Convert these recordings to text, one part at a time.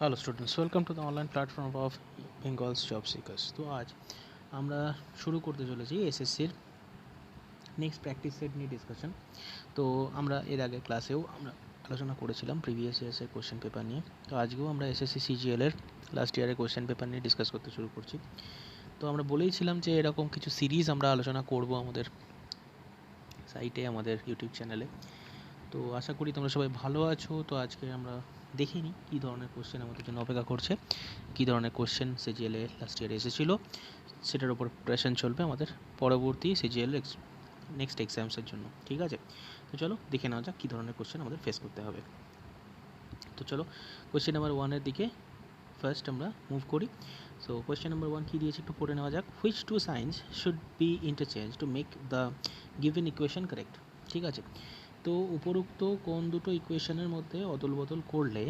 Hello students, welcome to the online platform of Bengal's job seekers. তো আজ আমরা শুরু করতে চলেছি এসএসসির নেক্সট প্র্যাকটিস সেট নিয়ে ডিসকাশন। তো আমরা এর আগে ক্লাসেও আমরা আলোচনা করেছিলাম প্রিভিয়াস ইয়ার্সের কোশ্চেন পেপার নিয়ে। তো আজকেও আমরা এসএসসি সিজিএলের লাস্ট ইয়ারের কোশ্চেন পেপার নিয়ে ডিসকাস করতে শুরু করছি। তো আমরা বলেইছিলাম যে এরকম কিছু সিরিজ আমরা আলোচনা করব আমাদের সাইটে, আমাদের ইউটিউব চ্যানেলে। তো আশা করি তোমরা সবাই ভালো আছো। তো আজকে আমরা দেখে নিই কী ধরনের কোশ্চেন আমাদের জন্য অপেক্ষা করছে, কী ধরনের কোশ্চেন সিজিএলে লাস্ট ইয়ারে এসেছিলো, সেটার উপর প্রিপারেশন চলবে আমাদের পরবর্তী সিজিএল নেক্সট এক্সামসের জন্য। ঠিক আছে, তো চলো দেখে নেওয়া যাক কী ধরনের কোশ্চেন আমাদের ফেস করতে হবে। তো চলো কোশ্চেন নাম্বার 1-এর দিকে ফার্স্ট আমরা মুভ করি। সো কোশ্চেন নাম্বার 1 কী দিয়েছে একটু পড়ে নেওয়া যাক। Which two signs should be interchange to make the given equation correct. ঠিক আছে, তো উপরোক্ত কোন দুটো ইকুয়েশনের মধ্যে অদল বদল করলে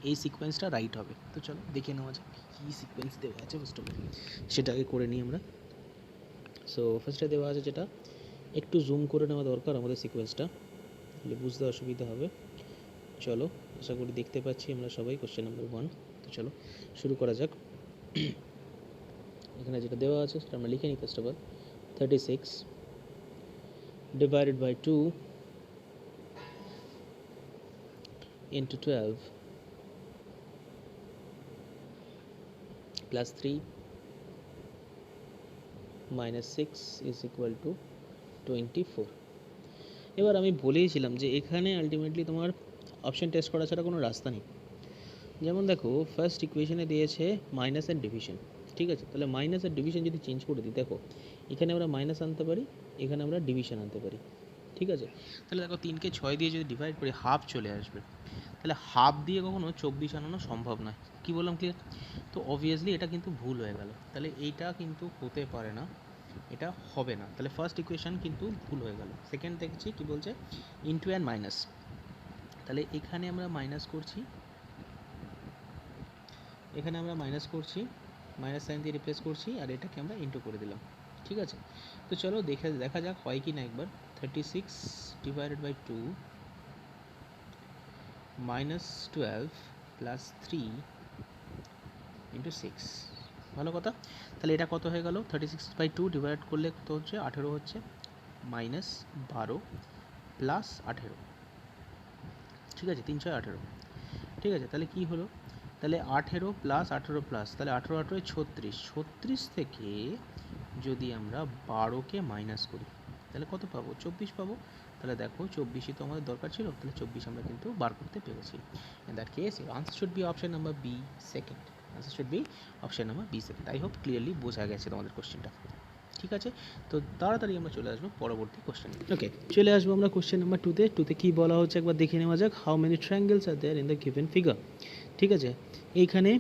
এই সিকোয়েন্সটা রাইট হবে। তো চলো দেখে নেওয়া যাক কী সিকোয়েন্স দেওয়া আছে ফার্স্ট অফ অল, সেটা আগে করে নিই আমরা। সো ফার্স্টে দেওয়া আছে, যেটা একটু জুম করে নেওয়া দরকার আমাদের সিকোয়েন্সটা, তাহলে বুঝতে অসুবিধা হবে। চলো, আশা করি দেখতে পাচ্ছি আমরা সবাই কোশ্চেন নাম্বার 1। তো চলো শুরু করা যাক। এখানে যেটা দেওয়া আছে সেটা আমরা লিখে নিই। First of all 36 divided by 2 into 12 plus 3 minus 6 is equal to 24। এবার আমি বলেইছিলাম যে এখানে আলটিমেটলি তোমার অপশন টেস্ট করা ছাড়া কোনো রাস্তা নেই। যেমন দেখো, ফার্স্ট ইকুয়েশনে দিয়েছে মাইনাস অ্যান্ড ডিভিশন। ঠিক আছে, তাহলে মাইনাস আর ডিভিশন যদি চেঞ্জ করে দিই, দেখো এখানে আমরা মাইনাস আনতে পারি, এখানে আমরা ডিভিশন আনতে পারি। ঠিক আছে, তাহলে দেখো 3কে 6 দিয়ে যদি ডিভাইড করি হাফ চলে আসবে। তাহলে হাফ দিয়ে কখনো 24 আনানো সম্ভব নয়। কী বললাম, ক্লিয়ার? তো অবভিয়াসলি এটা কিন্তু ভুল হয়ে গেল, তাহলে এইটা কিন্তু হতে পারে না, এটা হবে না। তাহলে ফার্স্ট ইকুয়েশন কিন্তু ভুল হয়ে গেল। সেকেন্ড দেখছি কি বলছে, ইনটু অ্যান্ড মাইনাস। তাহলে এখানে আমরা মাইনাস করছি, এখানে আমরা মাইনাস করছি, মাইনাস সাইন দিয়ে রিপ্লেস করছি, আর এটাকে আমরা ইনটু করে দিলাম। ঠিক আছে, তো চলো দেখা যাক হয় কি না একবার। 36 divided by 2 minus 12 plus 3 into 6। ভালো কথা, তাহলে এটা কত হয়ে গেল? 36/2 ডিভাইড করলে কত হচ্ছে? 18 হচ্ছে, মাইনাস 12 প্লাস 18। ঠিক আছে, 3 6 18। ঠিক আছে, তাহলে কি হলো? তাহলে 18 প্লাস 18 প্লাস, তাহলে 18 18 36। 36 থেকে যদি আমরা 12কে মাইনাস করি তাহলে কত পাবো? 24 পাবো। তাহলে দেখো 24ই তো আমাদের দরকার ছিল, তাহলে 24 আমরা কিন্তু বার করতে পেরেছি। In that case answer should be option number B second. Answer should be option number B second. I hope clearly বোঝা গেছে তোমাদের কোশ্চেনটা। ঠিক আছে, তো তাড়াতাড়ি আমরা চলে আসবো পরবর্তী কোশ্চেন। ওকে, চলে আসবো আমরা কোশ্চেন নাম্বার 2তে কী বলা হচ্ছে একবার দেখে নেওয়া যাক। How many triangles are there in the given figure. ঠিক আছে, এইখানে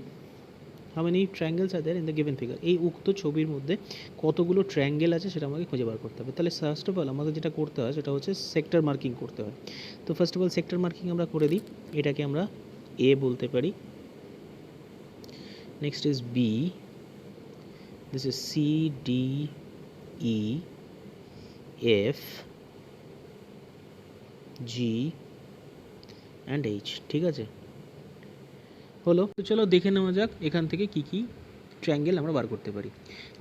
how many triangles are there in the given figure, এই উক্ত ছবির মধ্যে কতগুলো ট্রায়াঙ্গেল আছে সেটা আমাকে খুঁজে বার করতে হবে। তাহলে ফার্স্ট অফ অল আমাদের যেটা করতে হয় সেটা হচ্ছে সেক্টর মার্কিং করতে হয়। তো first of all sector marking আমরা করে দিই। এটাকে আমরা এ বলতে পারি, next is B, this is C, D, E, F, G and H. ঠিক আছে, হলো। তো চলো দেখে নেওয়া যাক এখান থেকে কী কী ট্রায়াঙ্গেল আমরা বার করতে পারি।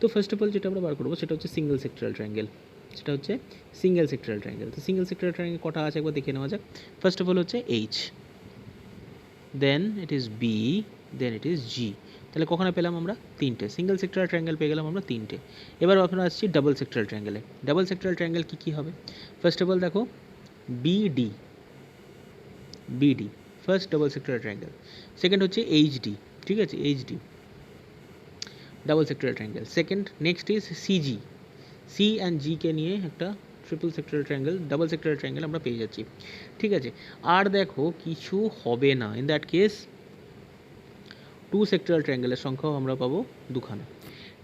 তো ফার্স্ট অফ অল যেটা আমরা বার করবো সেটা হচ্ছে সিঙ্গেল সেক্টরাল ট্রায়াঙ্গেল। সেটা হচ্ছে সিঙ্গেল সেক্টরাল ট্রায়াঙ্গেল। তো সিঙ্গেল সেক্টরাল ট্রায়াঙ্গেল কটা আছে একবার দেখে নেওয়া যাক। ফার্স্ট অফ অল হচ্ছে H, then it is B, then it is G. তাহলে কখনো পেলাম আমরা 3টে সিঙ্গেল সেক্টরাল ট্রায়াঙ্গেল পেয়ে গেলাম আমরা 3টে। এবার আপনারা আসছি ডাবল সেক্টরাল ট্রায়াঙ্গেলে। ডাবল সেক্টরাল ট্রায়াঙ্গেল কী কী হবে? ফার্স্ট অফ অল দেখো BD, BD first double sectoral triangle. Second হচ্ছে এইচডি। ঠিক আছে, HD double sectoral triangle. Second next is CG, C and GK নিয়ে একটা triple sectoral triangle, double sectoral triangle আমরা পেয়ে যাচ্ছি। ঠিক আছে, আর দেখো কিছু হবে না। In that case two sectoral ট্রায়াঙ্গেলের সংখ্যাও আমরা পাবো দুখানা।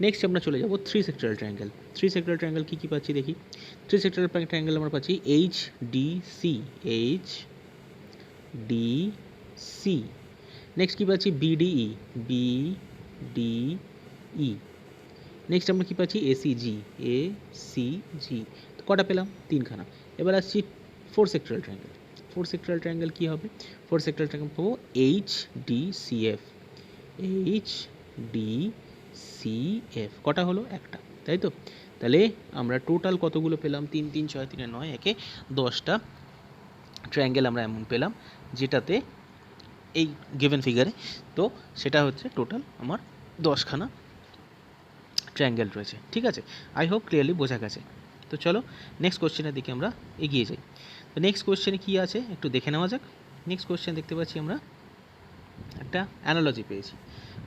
নেক্সট আমরা চলে যাব three sectoral triangle. Three sectoral triangle কী কী পাচ্ছি দেখি। থ্রি সেক্টরাল ট্রায়াঙ্গেল আমরা পাচ্ছি H D C, H D C. Next কী পাচ্ছি? BDE, B D E. Next আমরা কী পাচ্ছি? ACG, A C G. তো কটা পেলাম? 3খানা। এবার আসছি four sectoral triangle. Four sectoral triangle কী হবে? ফোর সেক্টরাল ট্রায়াঙ্গেল পাবো HDCF। HDCF কটা হলো? একটা, তাই তো? তাহলে আমরা টোটাল কতগুলো পেলাম? 3 3 6 3 9 একে 10টা ট্রায়াঙ্গেল আমরা এমন পেলাম, যেটাতে এই গিভেন ফিগারে, তো সেটা হচ্ছে টোটাল আমার 10খানা ট্রায়াঙ্গেল রয়েছে। ঠিক আছে, আই হোপ ক্লিয়ারলি বোঝা গেছে। তো চলো নেক্সট কোশ্চেনের দিকে আমরা এগিয়ে যাই। তো নেক্সট কোশ্চেনে কী আছে একটু দেখে নেওয়া যাক। নেক্সট কোশ্চেন দেখতে পাচ্ছি আমরা একটা অ্যানালজি পেয়েছি,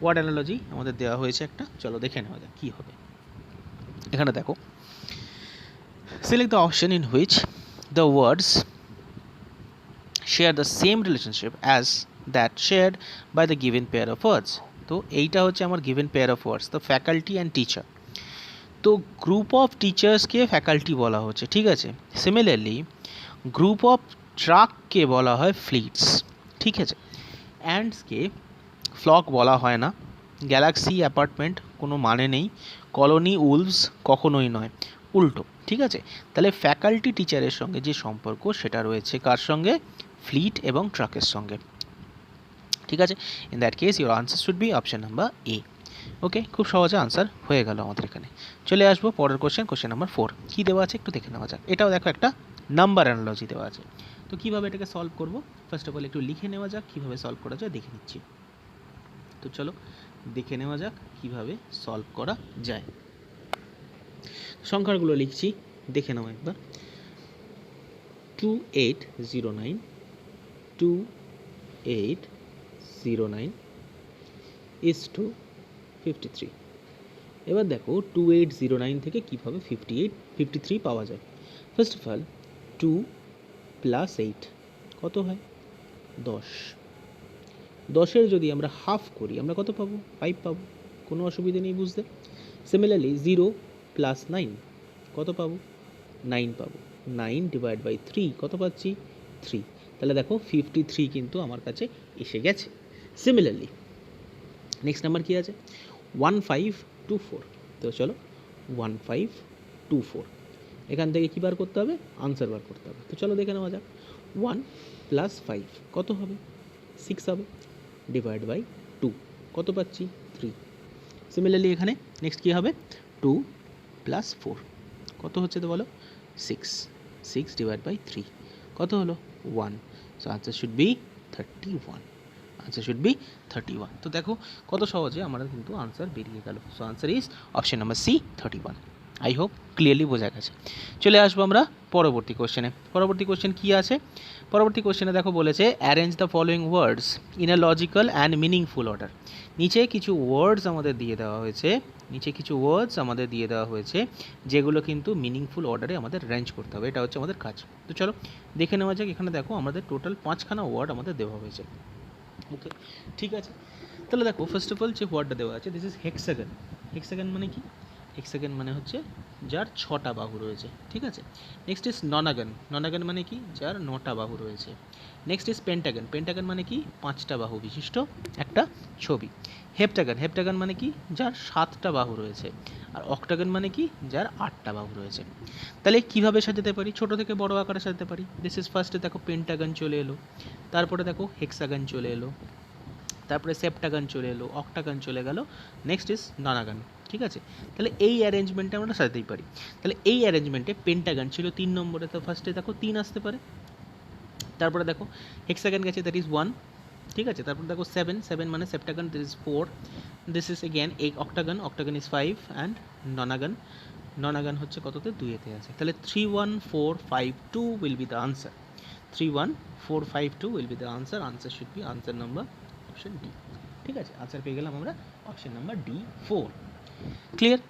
ওয়ার্ড অ্যানালজি আমাদের দেওয়া হয়েছে একটা। চলো দেখে নেওয়া যাক কী হবে। এখানে দেখো, select the option in which the words share the same relationship as that shared by the given pair of words. তো এইটা হচ্ছে আমার given pair of words, তো ফ্যাকাল্টি অ্যান্ড টিচার। তো গ্রুপ অফ টিচার্সকে ফ্যাকাল্টি বলা হচ্ছে, ঠিক আছে। সিমিলারলি গ্রুপ অফ ট্রাককে বলা হয় ফ্লিটস, ঠিক আছে। অ্যান্ডসকে ফ্লক বলা হয় না। গ্যালাক্সি অ্যাপার্টমেন্ট কোনো মানে নেই। কলোনি উলভস কখনোই নয়, উল্টো, ঠিক আছে। তাহলে ফ্যাকাল্টি টিচারের সঙ্গে যে সম্পর্ক সেটা রয়েছে কার সঙ্গে? ফ্লিট এবং ট্রাকের সঙ্গে, ঠিক আছে। In that case your answer should be option number A. Okay, খুব সহজে আনসার হয়ে গেল আমাদের এখানে। চলে আসবো পরের কোশ্চেন নাম্বার 4। কী দেওয়া আছে একটু দেখে নেওয়া যাক। এটাও দেখো একটা নাম্বার অ্যানালজি দেওয়া আছে। তো কীভাবে এটাকে সলভ করব, ফার্স্ট অফ অল একটু লিখে নেওয়া যাক কীভাবে সলভ করা যায়, দেখে নিচ্ছি। তো চলো দেখে নেওয়া যাক কীভাবে সলভ করা যায়। সংখ্যাগুলো লিখছি, দেখে নাও একবার। 2809 2809 is to 53। এবার দেখো 2809 থেকে কীভাবে 53 পাওয়া যায়। ফার্স্ট অফ অল 2 + 8 কত হয়? 10। 10-এর যদি আমরা হাফ করি আমরা কত পাবো? 5 পাবো, কোনো অসুবিধা নেই বুঝতে। সিমিলারলি 0 + 9 কত পাবো? 9 পাবো। 9 / 3 কত পাচ্ছি? 3। তাহলে দেখো 53 কিন্তু আমার কাছে এসে গেছে। সিমিলারলি নেক্সট নাম্বার কী আছে? 1524। তো চলো 1524 এখান থেকে কী বার করতে হবে? আনসার বার করতে হবে। তো চলো দেখে নেওয়া যাক। 1 + 5 কত হবে? 6 হবে। / 2 কত পাচ্ছি? 3। সিমিলারলি এখানে নেক্সট কী হবে? 2 + 4 কত হচ্ছে তো বলো? 6। 6 / 3 কত হলো? 1। So answer should B 31। Answer should B 31। তো দেখো কত সহজে আমরা কিন্তু আনসার বেরিয়ে গেল। So answer is option number C 31। I hope clearly বোঝা গেছে। চলে আসবো আমরা পরবর্তী কোশ্চেনে। পরবর্তী কোশ্চেন কী আছে? পরবর্তী কোশ্চেনে দেখো বলেছে arrange the following words in a logical and meaningful order. নিচে কিছু ওয়ার্ডস আমাদের দিয়ে দেওয়া হয়েছে, যেগুলো কিন্তু মিনিংফুল অর্ডারে আমাদের অ্যারেঞ্জ করতে হবে। এটা হচ্ছে আমাদের কাজ। তো চলো দেখে নেওয়া যাক। এখানে দেখো আমাদের টোটাল 5খানা ওয়ার্ড আমাদের দেওয়া হয়েছে। ওকে, ঠিক আছে। তাহলে দেখো ফার্স্ট অফ অল যে ওয়ার্ডটা দেওয়া আছে, দিস ইজ হেক্সাগন। হেক্সাগন মানে কি? হেক্সাগন মানে হচ্ছে যার 6টা বাহু রয়েছে, ঠিক আছে। Next is ননাগন। ননাগন মানে কি? যার 9টা বাহু রয়েছে। Next is Pentagon. পেন্টাগন মানে কি? 5টা বাহু বিশিষ্ট একটা ছবি। হেপ্টাগন। হেপ্টাগন মানে কি? যার 7টা বাহু রয়েছে। আর অক্টাগন মানে কি? যার 8টা বাহু রয়েছে। তাহলে কীভাবে সাজাতে পারি? ছোট থেকে বড় আকারে সাজাতে পারি। দিস ইজ ফার্স্টে দেখো পেন্টাগন চলে এলো, তারপরে দেখো হেক্সাগন চলে এলো, তারপরে সেপ্টাগন চলে এলো, অক্টাগন চলে গেল, নেক্সট ইজ ননাগন, ঠিক আছে। তাহলে এই অ্যারেঞ্জমেন্টে আমরা সাজাতেই পারি। তাহলে এই অ্যারেঞ্জমেন্টে পেন্টাগন ছিল 3 নম্বরে, তো ফার্স্টে দেখো 3 আসতে পারে। তারপরে দেখো হেক্সাগন গেছে, দ্যাট ইজ 1, ঠিক আছে। তারপর দেখো 7 মানে septagon, that is 4। This is again octagon, octagon is 5 and nonagon হচ্ছে কততে? 2-এতে আছে। তাহলে 31452 will be the answer. 31452 will be the answer. Answer should be answer number option D, ঠিক আছে। আনসার পেয়ে গেলাম আমরা option number D 4। Clear?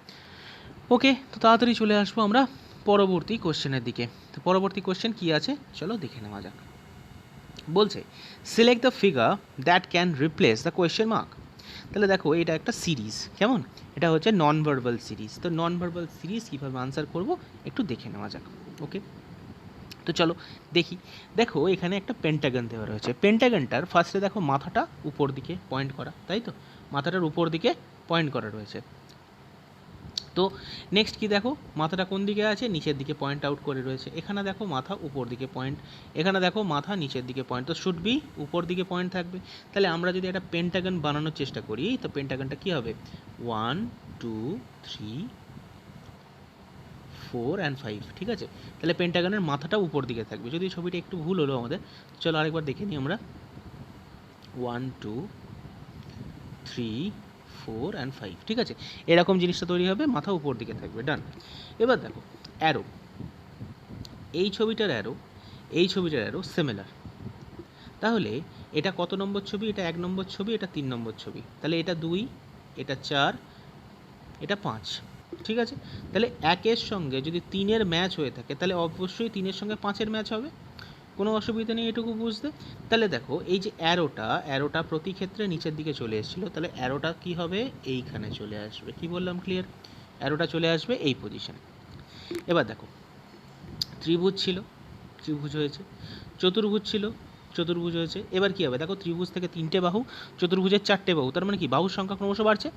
Okay, তো তাড়াতাড়ি চলে আসবো আমরা পরবর্তী কোশ্চেনের দিকে। তো পরবর্তী কোশ্চেন কী আছে চলো দেখে নেওয়া যাক। বলছে select the figure that can replace the question mark. তাহলে দেখো এটা একটা সিরিজ, কেমন? এটা হচ্ছে নন ভার্বাল সিরিজ। তো নন ভার্বাল সিরিজ কীভাবে আনসার করব একটু দেখে নেওয়া যাক। ওকে, তো চলো দেখি। দেখো এখানে একটা পেন্টাগন দেওয়া রয়েছে। পেন্টাগনটার ফার্স্টে দেখো মাথাটা উপর দিকে পয়েন্ট করা, তাই তো? মাথাটার উপর দিকে পয়েন্ট করা রয়েছে। তো নেক্সট কি দেখো, মাথাটা কোন দিকে আছে, নিচের দিকে পয়েন্ট আউট করে রয়েছে। এখানে দেখো মাথা উপর দিকে পয়েন্ট, এখানে দেখো মাথা নিচের দিকে পয়েন্ট, তো শুড বি উপর দিকে পয়েন্ট থাকবে। তাহলে আমরা যদি একটা পেন্টাগন বানানোর চেষ্টা করি, তো পেন্টাগনটা কী হবে, 1 2 3 4 অ্যান্ড 5, ঠিক আছে। তাহলে পেন্টাগনের মাথাটা উপর দিকে থাকবে। যদি ছবিটা একটু ভুল হলো আমাদের, চলো আরেকবার দেখে নিই আমরা। 1 2 3 4 অ্যান্ড 5, ঠিক আছে। এরকম জিনিসটা তৈরি হবে, মাথা উপর দিকে থাকবে, ডান। এবার দেখো অ্যারো, এই ছবিটার অ্যারো, এই ছবিটার অ্যারো সিমিলার। তাহলে এটা কত নম্বর ছবি, এটা 1 নম্বর ছবি, এটা 3 নম্বর ছবি, তাহলে এটা 2, এটা 4, এটা 5, ঠিক আছে। তাহলে 1-এর সঙ্গে যদি 3-এর ম্যাচ হয়ে থাকে, তাহলে অবশ্যই 3-এর সঙ্গে 5-এর ম্যাচ হবে, কোনো অসুবিধা নেই এটুকু বুঝতে। তাহলে দেখো এই যে অ্যারোটা প্রতি ক্ষেত্রে নিচের দিকে চলে এসেছিলো, তাহলে অ্যারোটা কি হবে, এইখানে চলে আসবে। কি বললাম, ক্লিয়ার? অ্যারোটা চলে আসবে এই পজিশনে। এবার দেখো ত্রিভুজ ছিল, ত্রিভুজ হয়েছে, চতুর্ভুজ ছিল, চতুর্ভুজ হয়েছে। এবার কী হবে দেখো, ত্রিভুজ থেকে 3টে বাহু, চতুর্ভুজের 4টে বাহু, তার মানে কি বাহুর সংখ্যা ক্রমশ বাড়ছে।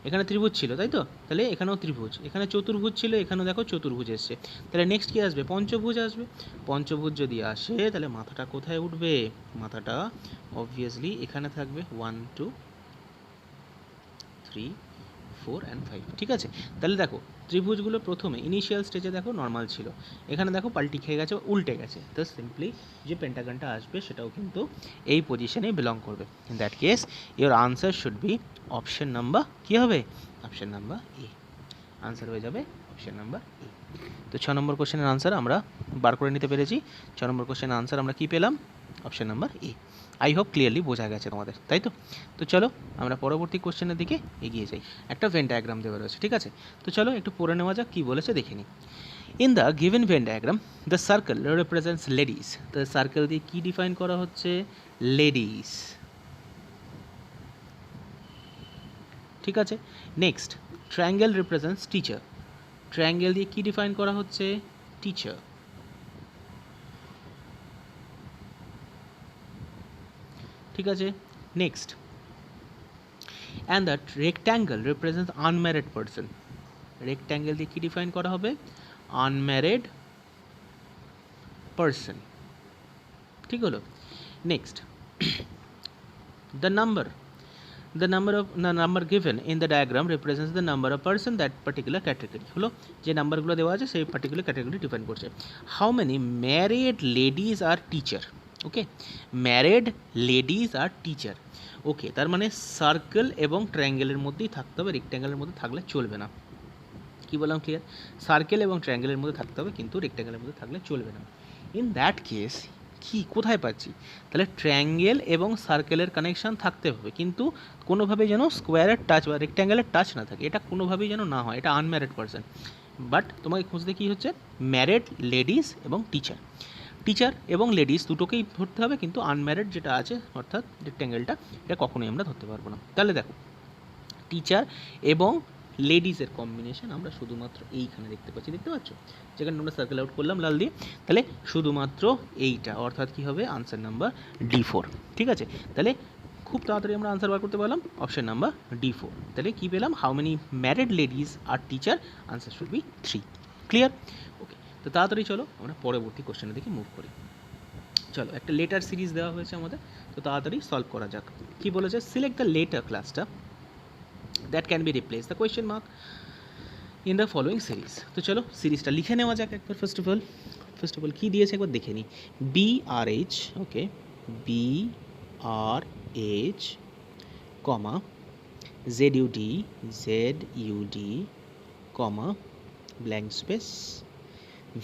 এখানে ত্রিভুজ ছিল, তাই তো, তাহলে এখানেও ত্রিভুজ, এখানে চতুর্ভুজ ছিল, এখানেও দেখো চতুর্ভুজ এসছে। তাহলে নেক্সট কী আসবে, পঞ্চভুজ আসবে। পঞ্চভুজ যদি আসে, তাহলে মাথাটা কোথায় উঠবে, মাথাটা অবভিয়াসলি এখানে থাকবে, 1 2 3 4 অ্যান্ড 5, ঠিক আছে। তাহলে দেখো ত্রিভুজগুলো প্রথমে ইনিশিয়াল স্টেজে দেখো নর্মাল ছিল, এখানে দেখো পাল্টি খেয়ে গেছে, উল্টে গেছে। তো সিম্পলি যে পেন্টাগনটা আসবে সেটাও কিন্তু এই পজিশনে বিলং করবে। In that case your answer should be option number, কী হবে, অপশন নাম্বার এ। আনসার হয়ে যাবে অপশন নাম্বার এ। তো 6 নম্বর কোশ্চেনের আনসার আমরা বার করে নিতে পেরেছি। 6 নম্বর কোশ্চেনের আনসার আমরা কী পেলাম, option number A. I hope clearly বোঝা গেছে তোমাদের, তাই তো। তো চলো আমরা পরবর্তী কোশ্চেনের দিকে এগিয়ে যাই। একটা ভেন ডায়াগ্রাম দেওয়া রয়েছে, ঠিক আছে। তো চলো একটু পড়ে নেওয়া যাক কী বলেছে দেখে নিই। In the given Venn diagram the circle represents ladies. তো সার্কেল দিয়ে কী ডিফাইন করা হচ্ছে, লেডিস, ঠিক আছে। Next triangle represents teacher. Triangle দিয়ে কী ডিফাইন করা হচ্ছে, টিচার, ঠিক আছে। Next and that rectangle represents unmarried person. Rectangle দিয়ে কী ডিফাইন করা হবে, আনম্যারিড পারসন, ঠিক হলো। Next the number given in the diagram represents the number of person that particular category। হলো যে নাম্বারগুলো দেওয়া আছে সেই পার্টিকুলার ক্যাটাগরি ডিফাইন করছে। হাউ মেনি ম্যারিড লেডিজ আর টিচার, ওকে, ম্যারিড লেডিজ আর টিচার, ওকে। তার মানে সার্কেল এবং ট্রায়াঙ্গেলের মধ্যেই থাকতে হবে, রেক্ট্যাঙ্গেলের মধ্যে থাকলে চলবে না। কী বললাম, ক্লিয়ার? সার্কেল এবং ট্রায়াঙ্গেলের মধ্যে থাকতে হবে, কিন্তু রেক্ট্যাঙ্গেলের মধ্যে থাকলে চলবে না। ইন দ্যাট কেস কি কোথায় পাচ্ছি, তাহলে ট্রায়াঙ্গেল এবং সার্কেলের কানেকশান থাকতে হবে, কিন্তু কোনোভাবেই যেন স্কোয়ারের টাচ বা রেক্ট্যাঙ্গেলের টাচ না থাকে, এটা কোনোভাবেই যেন না হয়, এটা আনম্যারিড পারসন। বাট তোমাকে খুঁজতে কী হচ্ছে, ম্যারিড লেডিস এবং টিচার। টিচার এবং লেডিস দুটোকেই ধরতে হবে, কিন্তু আনম্যারিড যেটা আছে অর্থাৎ রেক্ট্যাঙ্গেলটা, এটা কখনোই আমরা ধরতে পারবো না। তাহলে দেখো টিচার এবং লেডিসের কম্বিনেশন আমরা শুধুমাত্র এইখানে দেখতে পাচ্ছি, দেখতে পাচ্ছ, যেখানে আমরা সার্কেল আউট করলাম লাল দিয়ে। তাহলে শুধুমাত্র এইটা, অর্থাৎ কী হবে, আনসার নাম্বার D4, ঠিক আছে। তাহলে খুব তাড়াতাড়ি আমরা আনসার বার করতে পারলাম, অপশন নাম্বার D4। তাহলে কী পেলাম, হাউ মেনি ম্যারিড লেডিস আর teacher, answer should be 3, clear? Okay, তো তাড়াতাড়ি চলো আমরা পরবর্তী কোশ্চেনের দিকে মুভ করি। চলো একটা লেটার সিরিজ দেওয়া হয়েছে আমাদের, তো তাড়াতাড়ি সলভ করা যাক। কী বলেছে, সিলেক্ট দ্য লেটার ক্লাসটা that can be replaced the question mark in the following series। তো চলো সিরিজটা লিখে নেওয়া যাক একবার। ফার্স্ট অফ অল কী দিয়েছে একবার দেখে নিই, BRH, ওকে, BRH, কমা ZUD, কমা ব্ল্যাঙ্ক স্পেস,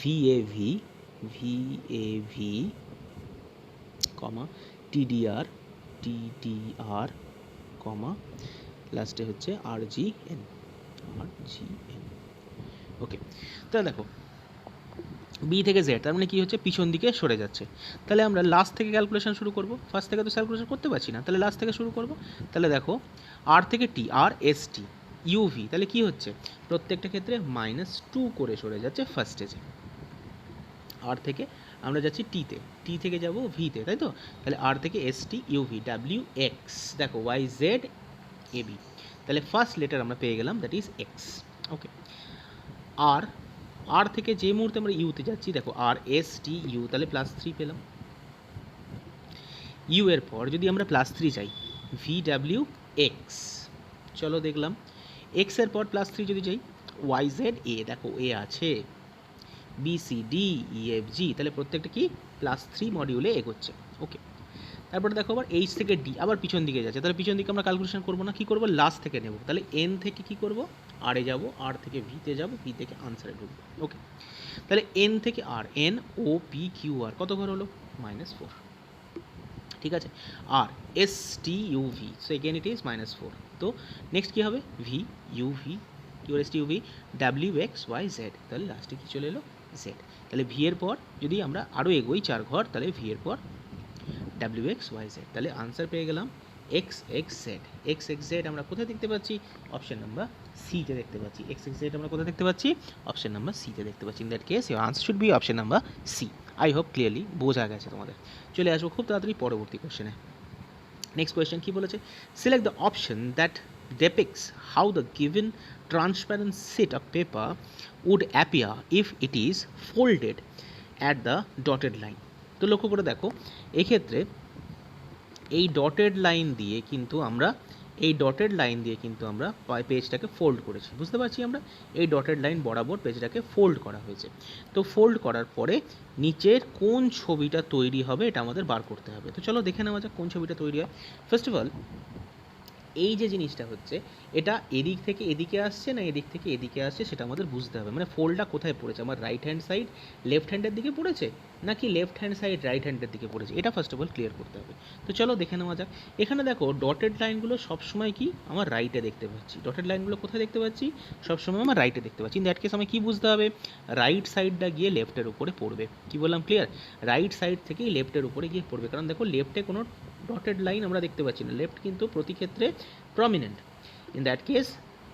VAV, কমা TDR, কমা লাস্টে হচ্ছে RGN, ওকে। তাহলে দেখো বি থেকে জেড, তার মানে কী হচ্ছে, পিছন দিকে সরে যাচ্ছে। তাহলে আমরা লাস্ট থেকে ক্যালকুলেশন শুরু করব, ফার্স্ট থেকে তো ক্যালকুলেশন করতে পারছি না, তাহলে লাস্ট থেকে শুরু করব। তাহলে দেখো R থেকে T, RST, UV, তাহলে কী হচ্ছে, প্রত্যেকটা ক্ষেত্রে -2 করে সরে যাচ্ছে ফার্স্ট স্টেজে। R থেকে আমরা যাচ্ছি টিতে, টি থেকে যাব ভিতে, তাই তো। তাহলে R থেকে ST, UV, WX, দেখো YZ, AB, তাহলে ফার্স্ট লেটার আমরা পেয়ে গেলাম, দ্যাট ইজ X, ওকে। আর আর থেকে যে মুহূর্তে আমরা ইউতে যাচ্ছি, দেখো আর এস টি ইউ, তাহলে +3 পেলাম। ইউ এর পর যদি আমরা +3 চাই, ভি ডাব্লিউ এক্স, চলো দেখলাম। এক্স এর পর +3 যদি চাই, ওয়াই জেড এ, দেখো এ আছে, B C D E F G, তাহলে প্রত্যেকটা কি +3 মডিউলে এগোচ্ছে। ওকে, তারপরে দেখো আবার এইচ থেকে ডি আবার পিছন দিকে যাচ্ছে, তাহলে পিছন দিকে আমরা ক্যালকুলেশন করবো না, কী করবো, লাস্ট থেকে নেব। তাহলে এন থেকে কী করবো, আর এ যাবো, আর থেকে ভিতে যাবো, ভি থেকে আনসারে ঢুকবো। ওকে, তাহলে এন থেকে R, N O P Q R কত ঘর হলো, -4, ঠিক আছে। R S T U V, so again it is -4। তো নেক্সট কী হবে, V U V Q S T U V W X Y Z, তাহলে লাস্টে কী চলে এলো, জেড। তাহলে ভি এর পর যদি আমরা আরও এগোই 4 ঘর, তাহলে ভি এর পর ডাব্লিউ এক্স ওয়াই জেড, তাহলে আনসার পেয়ে গেলাম x x Z. X x Z আমরা কোথায় দেখতে পাচ্ছি, অপশন নাম্বার সিতে দেখতে পাচ্ছি। এক্স এক্স জেড আমরা কোথায় দেখতে পাচ্ছি, অপশন নাম্বার সিতে দেখতে পাচ্ছি। In that case your answer should be option number C. I hope clearly বোঝা গেছে তোমাদের। চলে আসবো খুব তাড়াতাড়ি পরবর্তী কোশ্চেনে। নেক্সট কোয়েশ্চেন কী বলেছে, select the option that depicts how the given transparent sheet of paper would appear if it is folded at the dotted line। তো লক্ষ্য করে দেখো, এক্ষেত্রে এই ডটেড লাইন দিয়ে কিন্তু আমরা পেজটাকে ফোল্ড করেছি, বুঝতে পারছি আমরা এই ডটেড লাইন বরাবর পেজটাকে ফোল্ড করা হয়েছে। তো ফোল্ড করার পরে নিচের কোন ছবিটা তৈরি হবে এটা আমাদের বার করতে হবে। তো চলো দেখে নেওয়া যাক কোন ছবিটা তৈরি হয়। ফার্স্ট অফ অল, এই যে জিনিসটা হচ্ছে, এটা এদিক থেকে এদিকে আসছে না এদিক থেকে এদিকে আসছে সেটা আমাদের বুঝতে হবে। মানে ফোল্ডটা কোথায় পড়েছে, আমার রাইট হ্যান্ড সাইড লেফট হ্যান্ডের দিকে পড়েছে নাকি লেফট হ্যান্ড সাইড রাইট হ্যান্ডের দিকে পড়েছে, এটা ফার্স্ট অফ অল ক্লিয়ার করতে হবে। তো চলো দেখে নেওয়া যাক। এখানে দেখো ডটেড লাইনগুলো সবসময় কি আমার রাইটে দেখতে পাচ্ছি, ডটেড লাইনগুলো কোথায় দেখতে পাচ্ছি, সবসময় আমার রাইটে দেখতে পাচ্ছি। ইন দ্যাট কেস আমি কী বুঝতে হবে, রাইট সাইডটা গিয়ে লেফটের উপরে পড়বে। কি বললাম, ক্লিয়ার, রাইট সাইড থেকেই লেফটের উপরে গিয়ে পড়বে, কারণ দেখো লেফটে কোনো ডটেড লাইন আমরা দেখতে পাচ্ছি না, লেফট কিন্তু প্রতি ক্ষেত্রে প্রমিনেন্ট। ইন দ্যাট কেস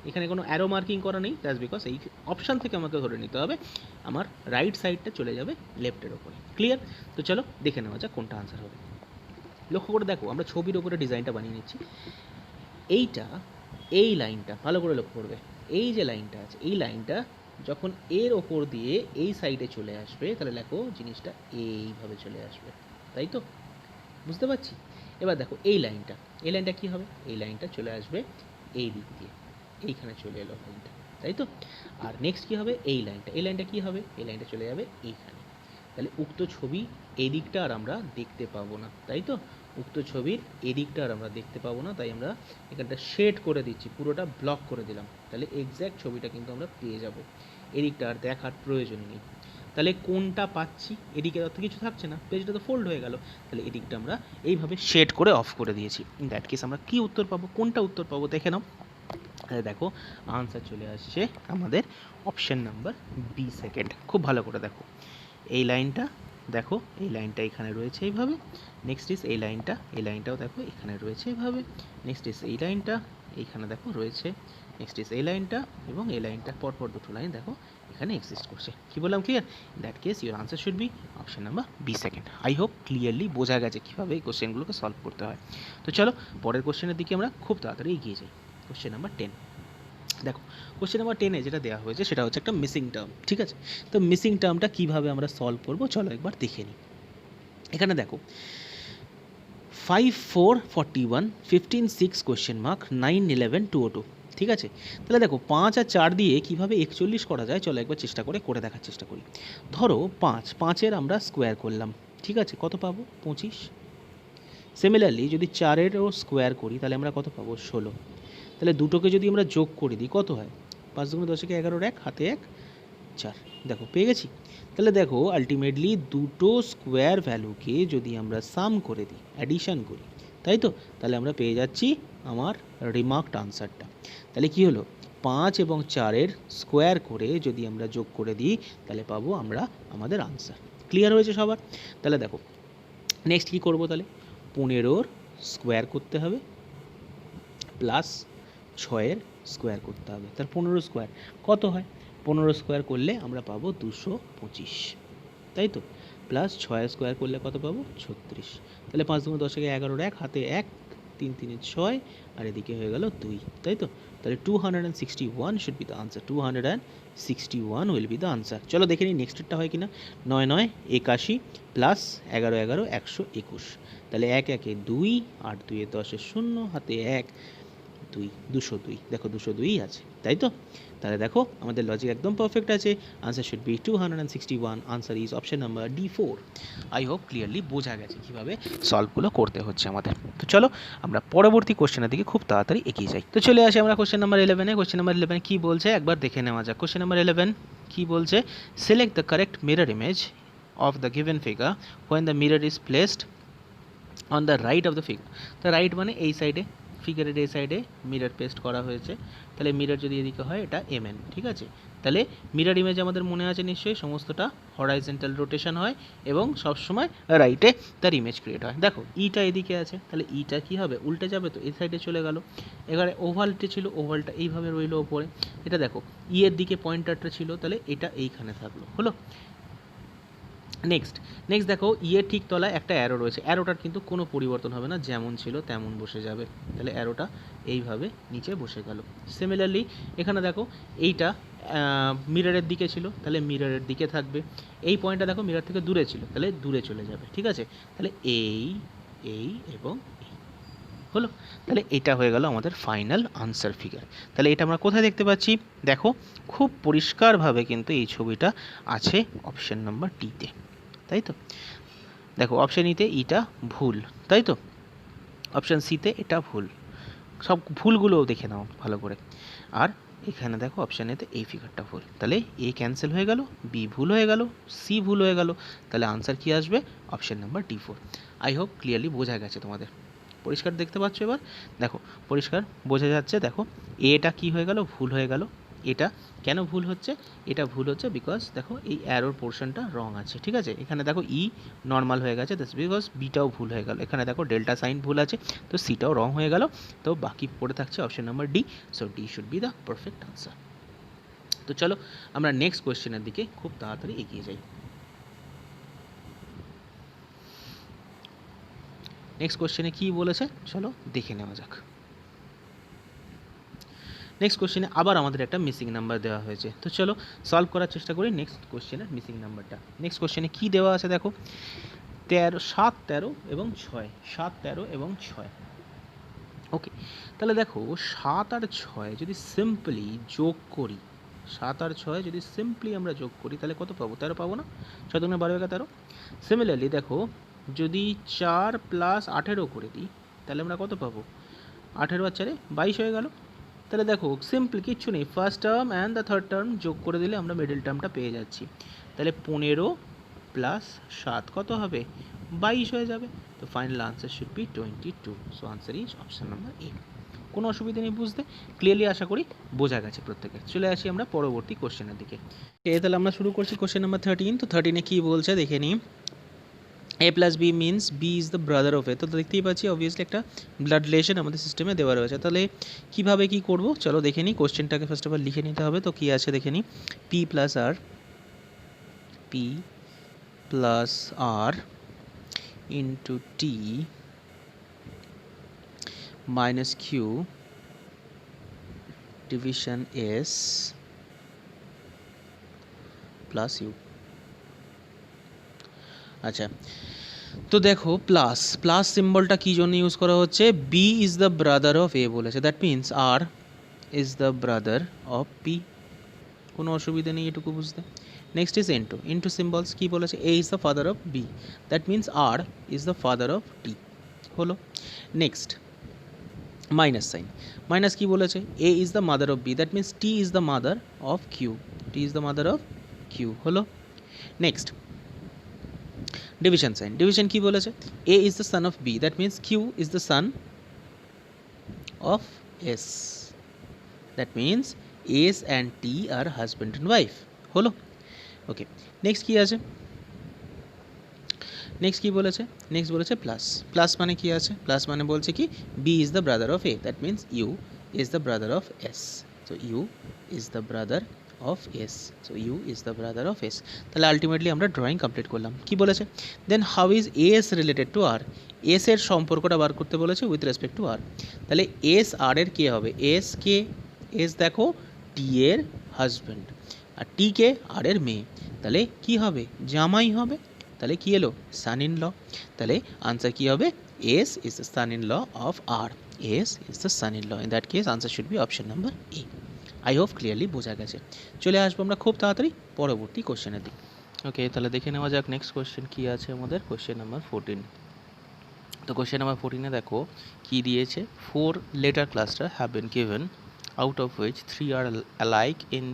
এখানে কোনো অ্যারো মার্কিং করা নেই, দ্যাটস বিকজ এই অপশান থেকে আমাকে ধরে নিতে হবে আমার রাইট সাইডটা চলে যাবে লেফটের ওপরে। ক্লিয়ার? তো চলো দেখে নেওয়া যাক কোনটা আনসার হবে। লক্ষ্য করে দেখো, আমরা ছবির ওপরে ডিজাইনটা বানিয়ে নিচ্ছি। এই লাইনটা ভালো করে লক্ষ্য করবে, এই যে লাইনটা আছে এই লাইনটা যখন এর ওপর দিয়ে এই সাইডে চলে আসবে, তাহলে দেখো জিনিসটা এইভাবে চলে আসবে, তাই তো? বুঝতে পারছি? এবার দেখো এই লাইনটা কী হবে, এই লাইনটা চলে আসবে এই দিক দিয়ে, এইখানে চলে এলো লাইনটা, তাই তো? আর নেক্সট কী হবে, এই লাইনটা কী হবে, এই লাইনটা চলে যাবে এইখানে। তাহলে উক্ত ছবি এই দিকটা আর আমরা দেখতে পাবো না, তাই তো? উক্ত ছবির এদিকটা আর আমরা দেখতে পাবো না, তাই আমরা এখানটা শেড করে দিচ্ছি, পুরোটা ব্লক করে দিলাম। তাহলে এক্স্যাক্ট ছবিটা কিন্তু আমরা পেয়ে যাব, এদিকটা আর দেখার প্রয়োজন নেই। তাহলে কোনটা পাচ্ছি, এদিকে তো কিছু থাকছে না, পেজটা তো ফোল্ড হয়ে গেল, তাহলে এদিকটা আমরা এইভাবে শেড করে অফ করে দিয়েছি। ইন দ্যাট কেস আমরা কী উত্তর পাবো, কোনটা উত্তর পাবো দেখে নাও। তাহলে দেখো আনসার চলে আসছে আমাদের অপশন নাম্বার বি সেকেন্ড। খুব ভালো করে দেখো, এই লাইনটা দেখো, এই লাইনটা এখানে রয়েছে এইভাবে, নেক্সট ইস এই লাইনটাও দেখো এখানে রয়েছে এইভাবে, নেক্সট ইস এই লাইনটা এইখানে দেখো রয়েছে, নেক্সট ইস এই লাইনটা এবং এই লাইনটা পরপর দুটো লাইন দেখো এখানে এক্সিস্ট করছে। কি বললাম, clear? That case your answer should be option number B second. I hope clearly বোঝা গেছে কীভাবে এই কোশ্চেনগুলোকে সলভ করতে হয়। তো চলো পরের কোশ্চেনের দিকে আমরা খুব তাড়াতাড়ি এগিয়ে যাই। কোশ্চেন নাম্বার 10 দেখো, কোশ্চেন নাম্বার 10-এ যেটা দেওয়া হয়েছে সেটা হচ্ছে একটা মিসিং টার্ম, ঠিক আছে? তো মিসিং টার্মটা কীভাবে আমরা সলভ করবো চলো একবার দেখে নিই। এখানে দেখো 5, 4, 41, 15, 6 কোয়েশ্চেন মার্ক, 9, 11, 202, ঠিক আছে? তাহলে দেখো 5 আর 4 দিয়ে কীভাবে 41 করা যায় চলো একবার চেষ্টা করে দেখার চেষ্টা করি। ধরো 5-5-এর আমরা স্কোয়ার করলাম, ঠিক আছে? কত পাবো, 25। সিমিলারলি যদি 4-এরও স্কোয়ার করি তাহলে আমরা কত পাবো, 16। তাহলে দুটোকে যদি আমরা যোগ করে দিই কত হয়, 5 × 10 = 11, 1 হাতে 1 4, দেখো পেয়ে গেছি। তাহলে দেখো আলটিমেটলি দুটো স্কোয়ার ভ্যালুকে যদি আমরা সাম করে দিই, অ্যাডিশন করি, তাই তো? তাহলে আমরা পেয়ে যাচ্ছি আমার রিমার্কড আনসারটা। তাহলে কি হলো, 5 এবং 4-এর স্কোয়ার করে যদি আমরা যোগ করে দিই তাহলে পাবো আমরা আমাদের আনসার। ক্লিয়ার হয়েছে সবার? তাহলে দেখো নেক্সট কী করবো, তাহলে 15-র স্কোয়ার করতে হবে প্লাস 6-এর স্কোয়ার করতে হবে। তার 15 স্কোয়ার কত হয়, 15 স্কোয়ার করলে আমরা পাবো 225, তাই তো? প্লাস 6 স্কোয়ার করলে কত পাবো, 36। তাহলে 5 × 10 = 11, 1 হাতে 1 3 3 6 আর এদিকে হয়ে গেল 2, তাই তো? তাহলে 261 should be the answer, 261 will be the answer. চলো দেখে নিই নেক্সটটা হয় কিনা। 9 9 81 প্লাস 11 11 121, তাহলে 1 1 2, 8 2 10 0, হাতে 1 2 202, দেখো 202ই আছে, তাই তো? তাহলে দেখো আমাদের লজিক একদম পারফেক্ট আছে। Answer should B 261, answer is option number D4। I hope clearly বোঝা গেছে কীভাবে সলভগুলো করতে হচ্ছে আমাদের। তো চলো আমরা পরবর্তী কোশ্চেনের দিকে খুব তাড়াতাড়ি এগিয়ে যাই। তো চলে আসি আমরা কোশ্চেন নাম্বার 11-এ। কোশ্চেন নাম্বার 11 কী বলছে একবার দেখে নেওয়া যাক। কোশ্চেন নাম্বার 11 কী বলছে? Select the correct mirror image of the given figure when the mirror is placed on the right of the figure। তো রাইট মানে এই সাইডে, ফিগারের এই সাইডে মিরর পেস্ট করা হয়েছে, তাহলে মিরর যদি এদিকে হয় এটা MN, ঠিক আছে? তাহলে মিরর ইমেজ আমাদের মনে আছে নিশ্চয়ই, সমস্তটা হরাইজন্টাল রোটেশন হয় এবং সবসময় রাইটে তার ইমেজ ক্রিয়েট হয়। দেখো ইটা এদিকে আছে, তাহলে ইটা কী হবে? উল্টে যাবে, তো এই সাইডে চলে গেল। এবারে ওভালটা ছিল, ওভালটা এইভাবে রইলো ওপরে। এটা দেখো এর দিকে পয়েন্টারটা ছিল, তাহলে এটা এইখানে থাকলো, হলো। নেক্সট দেখো ইয়ের ঠিক তলায় একটা অ্যারো রয়েছে, অ্যারোটার কিন্তু কোনো পরিবর্তন হবে না, যেমন ছিল তেমন বসে যাবে, তাহলে অ্যারোটা এইভাবে নিচে বসে গেল। সিমিলারলি এখানে দেখো এইটা মিররের দিকে ছিল, তাহলে মিররের দিকে থাকবে। এই পয়েন্টটা দেখো মিরর থেকে দূরে ছিল, তাহলে দূরে চলে যাবে, ঠিক আছে? তাহলে এই এবং এই হলো। তাহলে এটা হয়ে গেল আমাদের ফাইনাল আনসার ফিগার। তাহলে এটা আমরা কোথায় দেখতে পাচ্ছি? দেখো খুব পরিষ্কারভাবে কিন্তু এই ছবিটা আছে অপশন নাম্বার ডিতে, তাই তো? দেখো অপশান ইতে ইটা ভুল, তাই তো? অপশান সিতে এটা ভুল, সব ভুলগুলোও দেখে নাও ভালো করে। আর এখানে দেখো অপশান এতে এই ফিগারটা ভুল, তাহলে এ ক্যান্সেল হয়ে গেল, বি ভুল হয়ে গেল, সি ভুল হয়ে গেল, তাহলে আনসার কি আসবে? Option number D4। I hope clearly বোঝা গেছে তোমাদের, পরিষ্কার দেখতে পাচ্ছ এবার? দেখো পরিষ্কার বোঝা যাচ্ছে। দেখো এটা কি হয়ে গেল? ভুল হয়ে গেল। এটা কেন ভুল হচ্ছে? এটা ভুল হচ্ছে বিকজ দেখো এই অ্যারোর পোর্শনটা রং আছে, ঠিক আছে? এখানে দেখো ই নর্মাল হয়ে গেছে, দ্যাটস বিকজ বিটাও ভুল হয়ে গেল। এখানে দেখো ডেল্টা সাইন ভুল আছে, তো সিটাও রং হয়ে গেল। তো বাকি পড়ে থাকছে option number D, so D should be the perfect answer. তো চলো আমরা নেক্সট কোয়েশ্চেনের দিকে খুব তাড়াতাড়ি এগিয়ে যাই। নেক্সট কোয়েশ্চেনে কী বলেছে চলো দেখে নেওয়া যাক। নেক্সট কোশ্চেনে আবার আমাদের একটা মিসিং নাম্বার দেওয়া হয়েছে, তো চলো সলভ করার চেষ্টা করি নেক্সট কোশ্চেনের মিসিং নাম্বারটা। নেক্সট কোশ্চেনে কী দেওয়া আছে দেখো, 7 13 এবং 6, 7 13 এবং 6। ওকে, তাহলে দেখো 7 আর 6 যদি সিম্পলি যোগ করি, 7 আর 6 যদি সিম্পলি আমরা যোগ করি তাহলে কত পাবো? 13 পাবো না? 6 দুগুণে 12 13। সিমিলারলি দেখো যদি 4 প্লাস 18 করে দিই তাহলে আমরা কত পাবো? 18 আর 4 22 হয়ে গেল। তাহলে দেখো সিম্পল কিচ্ছু নেই, first term and the third term যোগ করে দিলে আমরা মিডল টার্মটা পেয়ে যাচ্ছি। তাহলে 15 প্লাস 7 কত হবে? 22 হয়ে যাবে। তো final answer should B 22। So answer is option number এ। কোনো অসুবিধা নেই বুঝতে, ক্লিয়ারলি আশা করি বোঝা গেছে প্রত্যেকে। চলে আসি আমরা পরবর্তী কোশ্চেনের দিকে। তাহলে আমরা শুরু করছি কোশ্চেন নাম্বার 13। তো 13-এ কী বলছে দেখে নিই। A plus B means B is the brother of A। তো দেখতেই পাচ্ছি অবভিয়াসলি একটা ব্লাড রিলেশন আমাদের সিস্টেমে দেওয়া রয়েছে। তাহলে কীভাবে কী করবো চলো দেখে নিই। কোশ্চেনটাকে ফার্স্ট অফ অল লিখে নিতে হবে। তো কী আছে দেখে নিই, P plus R into T minus Q division S plus U। আচ্ছা, তো দেখো প্লাস সিম্বলটা কী জন্য ইউজ করা হচ্ছে? B is the brother of A বলেছে, that means R is the brother of P. কোনো অসুবিধা নেই এটুকু বুঝতে। নেক্সট ইজ ইন্টু সিম্বলস কী বলেছে? A is the father of B, that means R is the father of T, হলো। Next minus sign, minus কী বলেছে? A is the mother of B, that means T is the mother of Q, T is the mother of Q, হলো। Next division sign, division কী বলেছে? A is the son of B, that means Q is the son of S, that means S and T are husband and wife, হলো। Okay, next কী আছে? Next কী বলেছে? Next বলেছে plus মানে কী আছে? Plus মানে বলছে কি B is the brother of A, that means U is the brother of S, so U is the brother of S, so U is the brother of S. তাহলে ultimately আমরা drawing complete করলাম। কি বলেছে? Then how is S related to R? S এর সম্পর্কটা বার করতে বলেছে with respect to আর। তাহলে এস আর এর কে হবে? এস কে, এস দেখো টি এর হাজব্যান্ড, আর টি কে আর এর মেয়ে, তাহলে কি হবে? জামাই হবে। তাহলে কি এলো? Son in law. তাহলে আনসার কি হবে? S is the son in law of R. S is the son in law. In that case answer should be option number A. I hope clearly বোঝা গেছে। চলে আসবো আমরা খুব তাড়াতাড়ি পরবর্তী কোশ্চেনের দিকে। ওকে, তাহলে দেখে নেওয়া যাক নেক্সট কোশ্চেন কী আছে আমাদের। Question number 14। তো কোশ্চেন নাম্বার 14-এ দেখো কী দিয়েছে। 4 letter cluster have been given, out of which 3 are alike in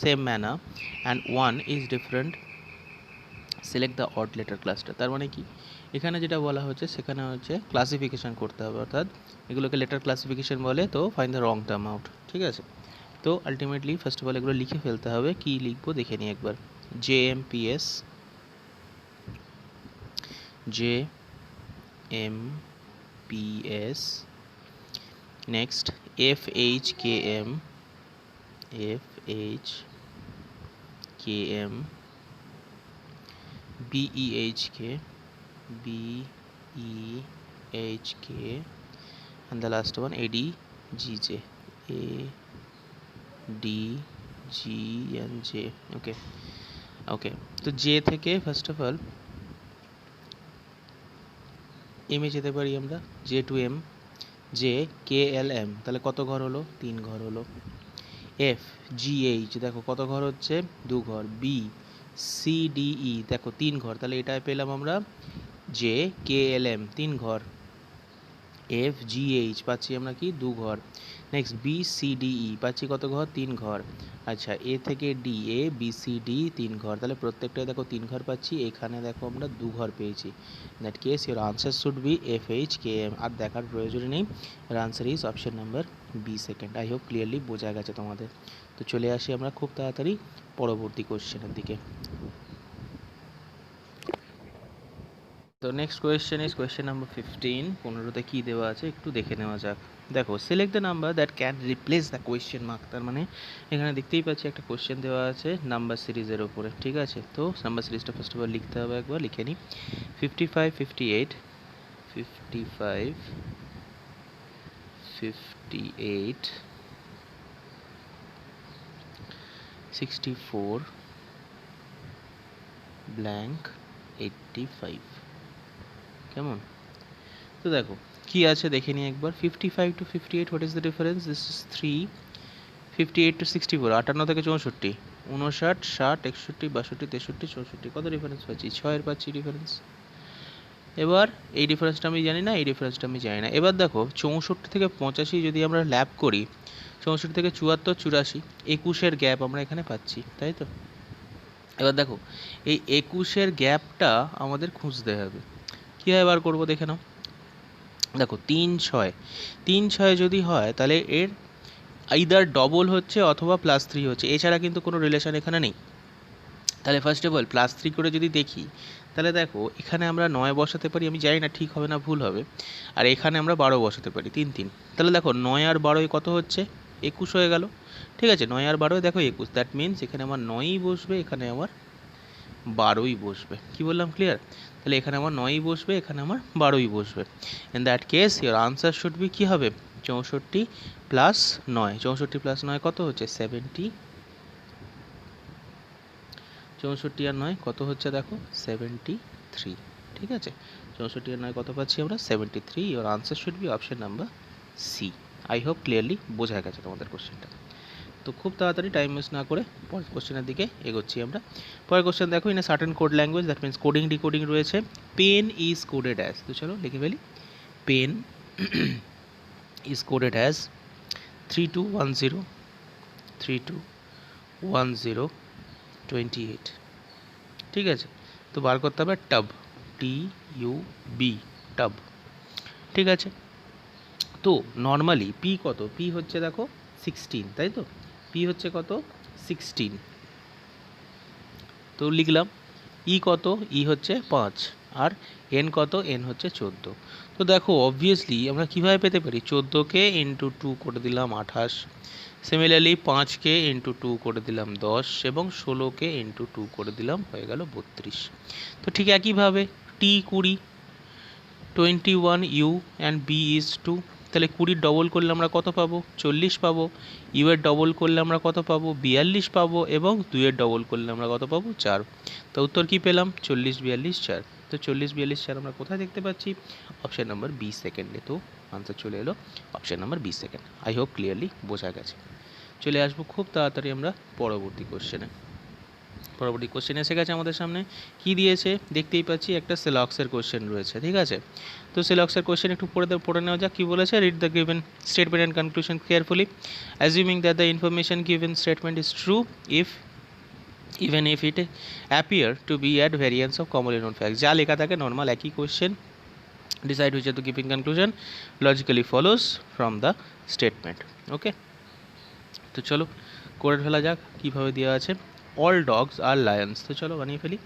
same manner and 1 is different. Select the odd letter cluster. তার মানে কি, এখানে যেটা বলা হচ্ছে সেখানে হচ্ছে ক্লাসিফিকেশান করতে হবে, অর্থাৎ এগুলোকে লেটার ক্লাসিফিকেশান বলে। তো find the wrong term out, ঠিক আছে। তো আলটিমেটলি ফার্স্ট অফ অল এগুলো লিখে ফেলতে হবে। কি লিখবো দেখে নিই একবার। JMPS, JMPS, next FHKM, FHKM, BEHK, BEHK, and the last one ADGJ, ADGNJ. okay okay তো জে থেকে first of all M A যেতে পারি আমরা। J to M, J K L M, তাহলে কত ঘর হলো? 3 ঘর হলো। এফ জি এইচ দেখো কত ঘর হচ্ছে? 2 ঘর। বি সি ডি ই দেখো 3 ঘর, তাহলে এটাই পেলাম আমরা জে কে এল এম 3 ঘর। এফ জি এইচ পাচ্ছি আমরা কি? 2 ঘর। Next B C D E পাচ্ছি কত ঘর? 3 ঘর। আচ্ছা, এ থেকে D, A B C D 3 ঘর, তাহলে প্রত্যেকটায় দেখো 3 ঘর পাচ্ছি। এখানে দেখো আমরা 2 ঘর পেয়েছি। That case your answer should be F H K M. আর দেখার প্রয়োজন নেই, এর answer is option number B second. I hope clearly বোঝা গেছে তোমাদের। তো চলে আসি আমরা খুব তাড়াতাড়ি পরবর্তী কোশ্চেনের দিকে। তো next question is question number 15। 15তে কী দেওয়া আছে একটু দেখে নেওয়া যাক। দেখো, select the number that can replace the question mark. তার মানে এখানে দেখতেই পাচ্ছি একটা কোয়েশ্চেন দেওয়া আছে নাম্বার সিরিজের ওপরে, ঠিক আছে। তো নাম্বার সিরিজটা ফার্স্ট অফ অল লিখতে হবে, একবার লিখে নিই। 55, 58, 55, 58, 64, ব্ল্যাঙ্ক 85। কেমন? তো দেখো কি আছে দেখে নিই একবার। 55 to 58, what is the difference? This is 3। 58 to 64, 58 থেকে 64, 59, 60, 61, 62, 63, 64, কত ডিফারেন্স পাচ্ছি? 6 পাচ্ছি ডিফারেন্স। এবার এই ডিফারেন্সটা আমি জানি না, এই ডিফারেন্সটা আমি জানি না। এবার দেখো 64 থেকে 85 যদি আমরা ল্যাপ করি, 64 থেকে 74, 84, 21-এর গ্যাপ আমরা এখানে পাচ্ছি, তাই তো? এবার দেখো এই 21-এর গ্যাপটা আমাদের খুঁজতে হবে। কীভাবে বার করবো দেখে নাও। দেখো 3, 6, 3, 6 যদি হয় তাহলে এর আইদার ডবল হচ্ছে অথবা +3 হচ্ছে, এছাড়া কিন্তু কোনো রিলেশন এখানে নেই। তাহলে ফার্স্ট অফ অল +3 করে যদি দেখি, তাহলে দেখো এখানে আমরা 9 বসাতে পারি, আমি জানি না ঠিক হবে না ভুল হবে। আর এখানে আমরা 12 বসাতে পারি, 3, 3। তাহলে দেখো 9 আর 12 কত হচ্ছে? 21 হয়ে গেল, ঠিক আছে। 9 আর 12 দেখো 21, দ্যাট মিনস এখানে আমার 9ই বসবে, এখানে আমার 12ই বসবে। কি বললাম? ক্লিয়ার? তাহলে এখানে আমার 9ই বসবে, এখানে আমার 12ই বসবে। In that case your answer should be কী হবে? 64 + 9, 64 + 9 কত হচ্ছে? 70। 64 আর 9 কত হচ্ছে দেখো? 73, ঠিক আছে। 64 আর 9 কত পাচ্ছি আমরা? 73। Your answer should be option number C. I hope clearly বোঝা গেছে তোমাদের কোশ্চেনটা। তো খুব তাড়াতাড়ি টাইম ওয়েস্ট না করে পরের কোশ্চেনের দিকে এগোচ্ছি আমরা। পরের কোশ্চেন দেখো, in a certain code language, that means coding decoding রয়েছে। পেন ইজ কোডেড অ্যাজ, তো চলো লিখে ফেলি। পেন ইজ কোডেড অ্যাজ 3210, 3210, 28, ঠিক আছে। তো বার করতে হবে টব, TUB, টব, ঠিক আছে। তো নর্মালি পি কত? পি হচ্ছে দেখো 16, তাই তো? পি হচ্ছে কত? 16। তো লিখলাম। ই কত? ই হচ্ছে 5। আর এন কত? এন হচ্ছে 14। তো দেখো অবভিয়াসলি আমরা কীভাবে পেতে পারি? 14কে × 2 করে দিলাম 28, সিমিলারলি 5কে × 2 করে দিলাম 10, এবং 16কে × 2 করে দিলাম, হয়ে গেল 32। তো ঠিক একইভাবে T 20, 21u and b is 2, তাহলে 20 ডবল করলে আমরা কত পাবো? 40 পাবো। ইউ এর ডবল করলে আমরা কত পাবো? 42 পাবো। এবং 2 এর ডবল করলে আমরা কত পাবো? 4। তো উত্তর কি পেলাম? 40, 42, 4। তো 40, 42, 4 আমরা কোথায় দেখতে পাচ্ছি? অপশান নাম্বার বি সেকেন্ডে। তো আনসার চলে এলো option number B second. I hope clearly বোঝা গেছে। চলে আসবো খুব তাড়াতাড়ি আমরা পরবর্তী কোশ্চেনে। পরবর্তী কোশ্চেন এসে গেছে আমাদের সামনে। কি দিয়েছে দেখতেই পাচ্ছি, একটা সেলক্সের কোশ্চেন রয়েছে, ঠিক আছে। তো সেলক্সের কোশ্চেন একটু পড়ে নেওয়া যাক। কী বলেছে? Read the given statement and conclusion carefully assuming that the information given statement is true even if it appear to be at variance of commonly known facts। যা লেখা থাকে নর্মাল একই question. decide which of the given conclusion logically follows from the statement। Okay, তো চলো করে ফেলা যাক কীভাবে দেওয়া আছে। All dogs are lions. তো চলো বানিয়ে ফেলি।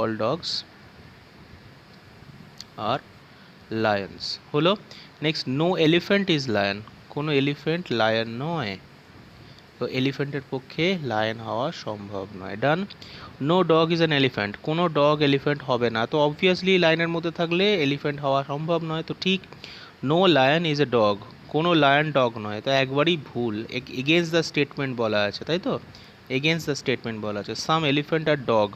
অল ডগস আর লায়ন্স হলো। Next, no elephant is lion. কোনো এলিফ্যান্ট লায়ন নয়। তো এলিফ্যান্টের পক্ষে লায়ন হওয়া সম্ভব নয়। Done. No dog is an elephant. কোনো ডগ এলিফ্যান্ট হবে না। তো অবভিয়াসলি লায়নের মধ্যে থাকলে এলিফ্যান্ট হওয়া সম্ভব নয়। তো ঠিক। No lion is a dog. কোনো লায়ন ডগ নয়। তো একবারই ভুল, এগেনস্ট দ্য স্টেটমেন্ট বলা আছে, তাই তো? এগেনস্ট দ্য স্টেটমেন্ট বলা আছে। সাম এলিফ্যান্ট আর ডগ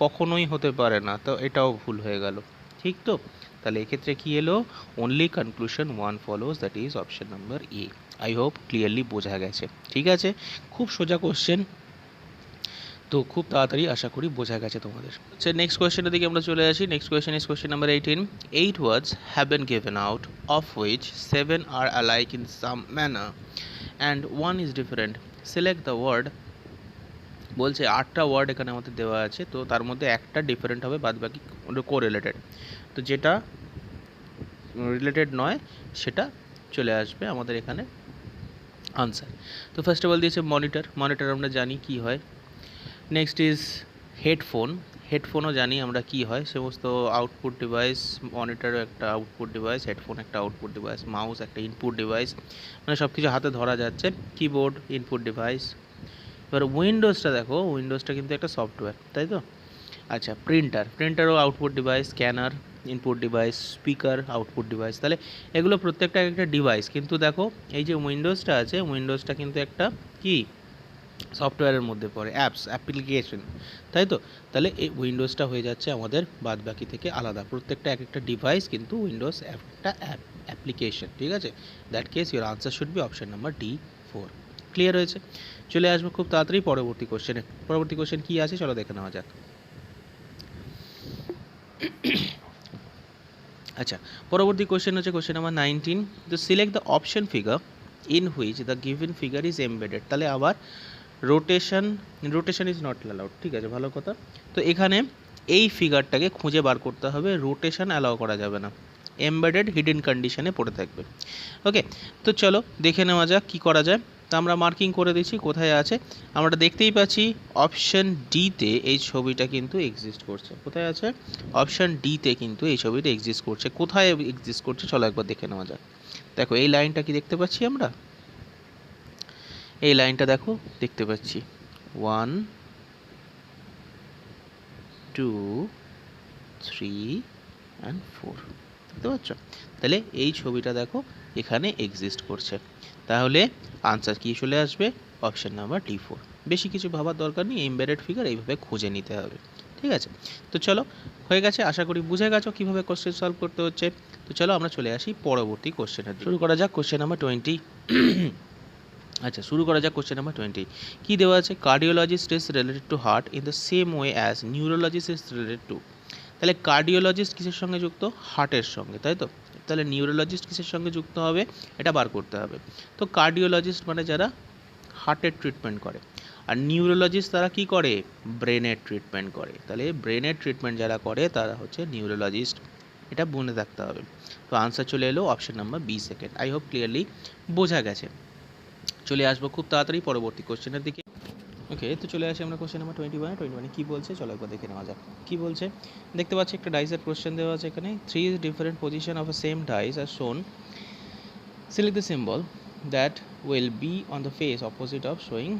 কখনোই হতে পারে না। তো এটাও ভুল হয়ে গেল, ঠিক তো? তাহলে এক্ষেত্রে কি এলো? Only conclusion one follows, that is option number A. I hope clearly বোঝা গেছে, ঠিক আছে। খুব সোজা কোশ্চেন, তো খুব তাড়াতাড়ি আশা করি বোঝা গেছে তোমাদের। আচ্ছা, নেক্সট কোয়েশ্চেনের দিকে আমরা চলে আসি। Next question is question number 18। 8 words have been given out, of which 7 are alike in some manner and 1 is different. Select the word। বলছে 8টা ওয়ার্ড এখানে আমাদের দেওয়া আছে, তো তার মধ্যে একটা ডিফারেন্ট হবে, বাদ বাকি কোরিলেটেড। তো যেটা রিলেটেড নয় সেটা চলে আসবে আমাদের এখানে আনসার। তো ফার্স্ট অফ অল দিয়েছে মনিটর। মনিটর আমরা জানি কি হয়। Next is headphone. হেডফোনও জানি আমরা কি হয়, সমস্ত আউটপুট ডিভাইস। মনিটরও একটা আউটপুট ডিভাইস, হেডফোন একটা আউটপুট ডিভাইস, মাউস একটা ইনপুট ডিভাইস, মানে সব কিছু হাতে ধরা যাচ্ছে। Keyboard input device. এবার উইন্ডোজটা দেখো, উইন্ডোজটা কিন্তু একটা সফটওয়্যার, তাই তো? আচ্ছা, প্রিন্টারও output device, scanner input device, speaker output device. তাহলে এগুলো প্রত্যেকটা একটা ডিভাইস। কিন্তু দেখো এই যে উইন্ডোজটা আছে, উইন্ডোজটা কিন্তু একটা কি সফটওয়্যারের মধ্যে পড়ে, অ্যাপ্লিকেশন, তাই তো? তাহলে এই উইন্ডোজটা হয়ে যাচ্ছে আমাদের বাদ বাকি থেকে আলাদা। প্রত্যেকটা এক একটা ডিভাইস, কিন্তু উইন্ডোজ একটা অ্যাপ্লিকেশন, ঠিক আছে? That case your answer should be option number D4। Clear হয়েছে? চলে আসবো খুব তাড়াতাড়ি পরবর্তী কোশ্চেনে। পরবর্তী কোশ্চেন কী আছে চলো দেখে নেওয়া যাক। আচ্ছা, পরবর্তী কোশ্চেন হচ্ছে কোশ্চেন নাম্বার 19। তো select the option figure in which the given figure is embedded. তাহলে আবার রোটেশন ইজ নট অ্যালাউড, ঠিক আছে, ভালো কথা। তো এখানে এই ফিগারটাকে খুঁজে বার করতে হবে, রোটেশন অ্যালাউ করা যাবে না, এমবেডেড হিডেন কন্ডিশনে পড়ে থাকবে। ওকে, তো চলো দেখে নেওয়া যাক কী করা যায়। তো আমরা মার্কিং করে দিচ্ছি কোথায় আছে। আমরা দেখতেই পাচ্ছি অপশান ডিতে এই ছবিটা কিন্তু এক্সিস্ট করছে। কোথায় আছে? অপশান ডিতে কিন্তু এই ছবিটা এক্সিস্ট করছে। কোথায় এক্সিস্ট করছে চলো একবার দেখে নেওয়া যাক। দেখো এই লাইনটা কি দেখতে পাচ্ছি আমরা? এই লাইনটা দেখো দেখতে পাচ্ছি 1 2 3 and 4, দেখতে পাচ্ছ? তাহলে এই ছবিটা দেখো এখানে এক্সিস্ট করছে। তাহলে আনসার কি চলে আসবে? Option number D4। বেশি কিছু ভাবার দরকার নেই, এমবেডেড ফিগার এইভাবে খুঁজে নিতে হবে, ঠিক আছে? তো চলো হয়ে গেছে, আশা করি বুঝে গেছো কীভাবে কোশ্চেন সলভ করতে হচ্ছে। তো চলো আমরা চলে আসি পরবর্তী কোশ্চেনের দিকে। শুরু করা যাক কোশ্চেন নাম্বার 20। আচ্ছা, শুরু করা যাক কোশ্চেন নাম্বার 20। কী দেওয়া আছে? Cardiologist is related to heart in the same way as neurologist is related to. তাহলে কার্ডিওলজিস্ট কিসের সঙ্গে যুক্ত? হার্টের সঙ্গে, তাই তো? তাহলে নিউরোলজিস্ট কিসের সঙ্গে যুক্ত হবে? এটা বার করতে হবে। তো কার্ডিওলজিস্ট মানে যারা হার্টের ট্রিটমেন্ট করে, আর নিউরোলজিস্ট তারা কি করে? ব্রেনের ট্রিটমেন্ট করে। তাহলে ব্রেনের ট্রিটমেন্ট যারা করে তারা হচ্ছে নিউরোলজিস্ট, এটা মনে রাখতে হবে। তো আনসার চলে এলো option number B second. I hope clearly বোঝা গেছে। চলে আসবো খুব তাড়াতাড়ি পরবর্তী কোশ্চেনের দিকে। ওকে, তো চলে আসি আমরা কোশ্চেন নাম্বার 21 কী বলছে চলো একবার দেখে নেওয়া যাক। কী বলছে দেখতে পাচ্ছি, একটা ডাইসের কোশ্চেন দেওয়া আছে এখানে। 3 different position of a same dice are shown. Select the symbol that will be on the face opposite of showing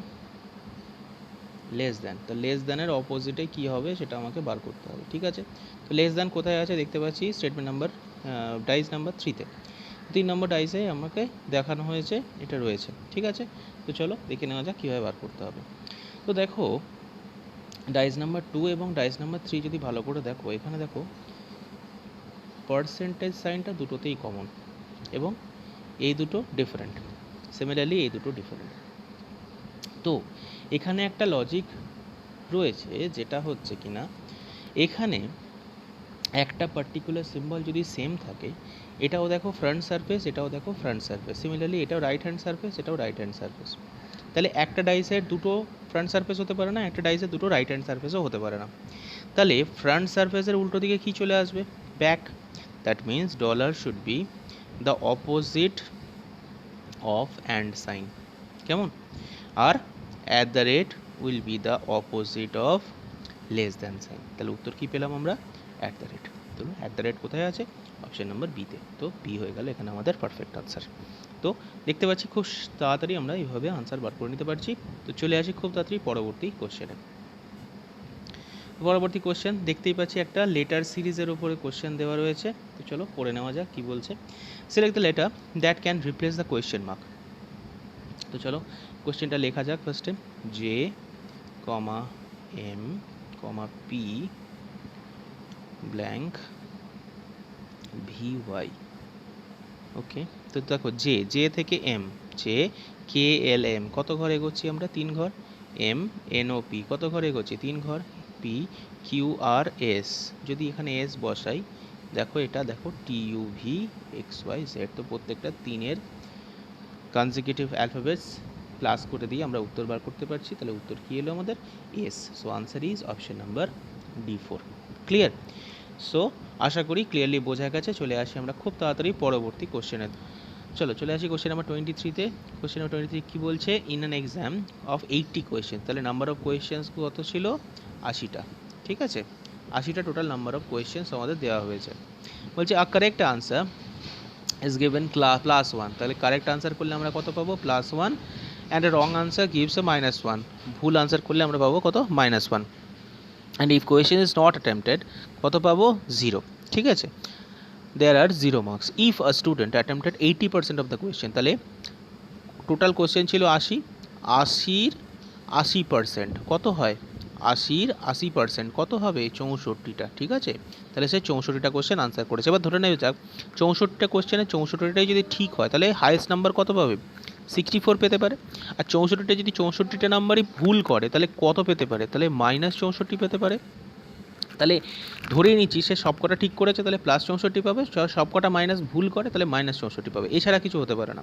less than, তো লেস দ্যানের অপোজিটে কী হবে সেটা আমাকে বার করতে হবে, ঠিক আছে। তো লেস দ্যান কোথায় আছে দেখতে পাচ্ছি স্টেটমেন্ট নাম্বার ডাইস নাম্বার 3-তে, 3 নম্বর ডাইসে আমাকে দেখানো হয়েছে এটা রয়েছে, ঠিক আছে। তো চলো দেখে নেওয়া যাক কীভাবে বার করতে হবে। তো দেখো ডাইস নাম্বার 2 এবং ডাইস নাম্বার 3 যদি ভালো করে দেখো, এখানে দেখো পার্সেন্টেজ সাইনটা দুটোতেই কমন এবং এই দুটো ডিফারেন্ট, সিমিলারলি এই দুটো ডিফারেন্ট। তো এখানে একটা লজিক রয়েছে যেটা হচ্ছে কিনা এখানে একটা পার্টিকুলার সিম্বল যদি সেম থাকে, এটাও দেখো ফ্রন্ট সারফেস, এটাও দেখো ফ্রন্ট সারফেস, সিমিলারলি এটাও রাইট হ্যান্ড সারফেস, এটাও রাইট হ্যান্ড সারফেস, তাহলে একটা ডাইসের দুটো ফ্রন্ট সারফেস হতে পারে না, একটা ডাইসের দুটো রাইট হ্যান্ড সারফেসও হতে পারে না। তাহলে ফ্রন্ট সারফেসের উল্টো দিকে কী চলে আসবে? Back. That means dollar should be the opposite of and sign, কেমন? আর at the rate will be the opposite of less than sign. তাহলে উত্তর কী পেলাম আমরা? At the rate. তো অ্যাট দ্য রেট কোথায় আছে? অপশন নাম্বার বিতে। তো বি হয়ে গেল এখানে আমাদের পারফেক্ট আনসার। তো দেখতে পাচ্ছি খুব তাড়াতাড়ি আমরা এইভাবে আনসার বার করে নিতে পারছি। তো চলে আসি খুব তাড়াতাড়ি পরবর্তী কোশ্চেনে। পরবর্তী কোশ্চেন দেখতেই পাচ্ছি একটা লেটার সিরিজের উপরে কোশ্চেন দেওয়া রয়েছে। তো চলো পড়ে নেওয়া যাক কী বলছে। Select the letter that can replace the question mark. তো চলো কোশ্চেনটা লেখা যাক। ফার্স্টে J comma M comma P blank V Y. Okay, তো দেখো জে থেকে M, J K L M কত ঘর এগোচ্ছি আমরা? 3 ঘর। এম এন ও পি কত ঘর এগোচ্ছি? 3 ঘর। পি কিউ আর এস, যদি এখানে এস বসাই দেখো এটা দেখো T U V X Y Z, তো প্রত্যেকটা 3-এর কনজিকিউটিভ অ্যালফাবেটস প্লাস করে দিয়ে আমরা উত্তর বার করতে পারছি। তাহলে উত্তর কী এলো আমাদের? S. So answer is option number D4। Clear? So আশা করি ক্লিয়ারলি বোঝা গেছে। চলে আসি আমরা খুব তাড়াতাড়ি পরবর্তী কোশ্চেনে। চলো চলে আসি কোশ্চেন নাম্বার 23-তে। কোশ্চেন নাম্বার 23 কী বলছে? In an exam of 80 question, তাহলে নাম্বার অফ কোয়েশ্চেন্স কত ছিল? 80টা, ঠিক আছে। 80টা টোটাল নাম্বার অফ কোয়েশ্চেন্স আমাদের দেওয়া হয়েছে। বলছে আ কারেক্ট আনসার ইজ গিভেন +1, তাহলে কারেক্ট আনসার করলে আমরা কত পাবো? +1, and a wrong answer gives a -1, ভুল আনসার করলে আমরা পাবো কত? -1, and if question is not attempted কত পাবো? 0, ঠিক আছে। দেয়ার আর 0 marks if a student attempted 80% of the question, তাহলে টোটাল কোয়েশ্চেন ছিল 80, 80-র 80% কত হয়? 80-র 80% কত হবে? 64টা, ঠিক আছে। তাহলে সে 64টা কোয়েশ্চেন আনসার করেছে। এবার ধরে নেওয়া যাক 64টা কোয়েশ্চেনে 64টাই যদি ঠিক হয়, তাহলে হায়েস্ট নাম্বার কত পাবে? 64 পেতে পারে। আর 64টা যদি 64টা নাম্বারই ভুল করে তাহলে কত পেতে পারে? তাহলে -64 পেতে পারে। তাহলে ধরেই নিচ্ছি সে সবকটা ঠিক করেছে, তাহলে +64 পাবে। সবকটা মাইনাস ভুল করে তাহলে -64 পাবে, এছাড়া কিছু হতে পারে না।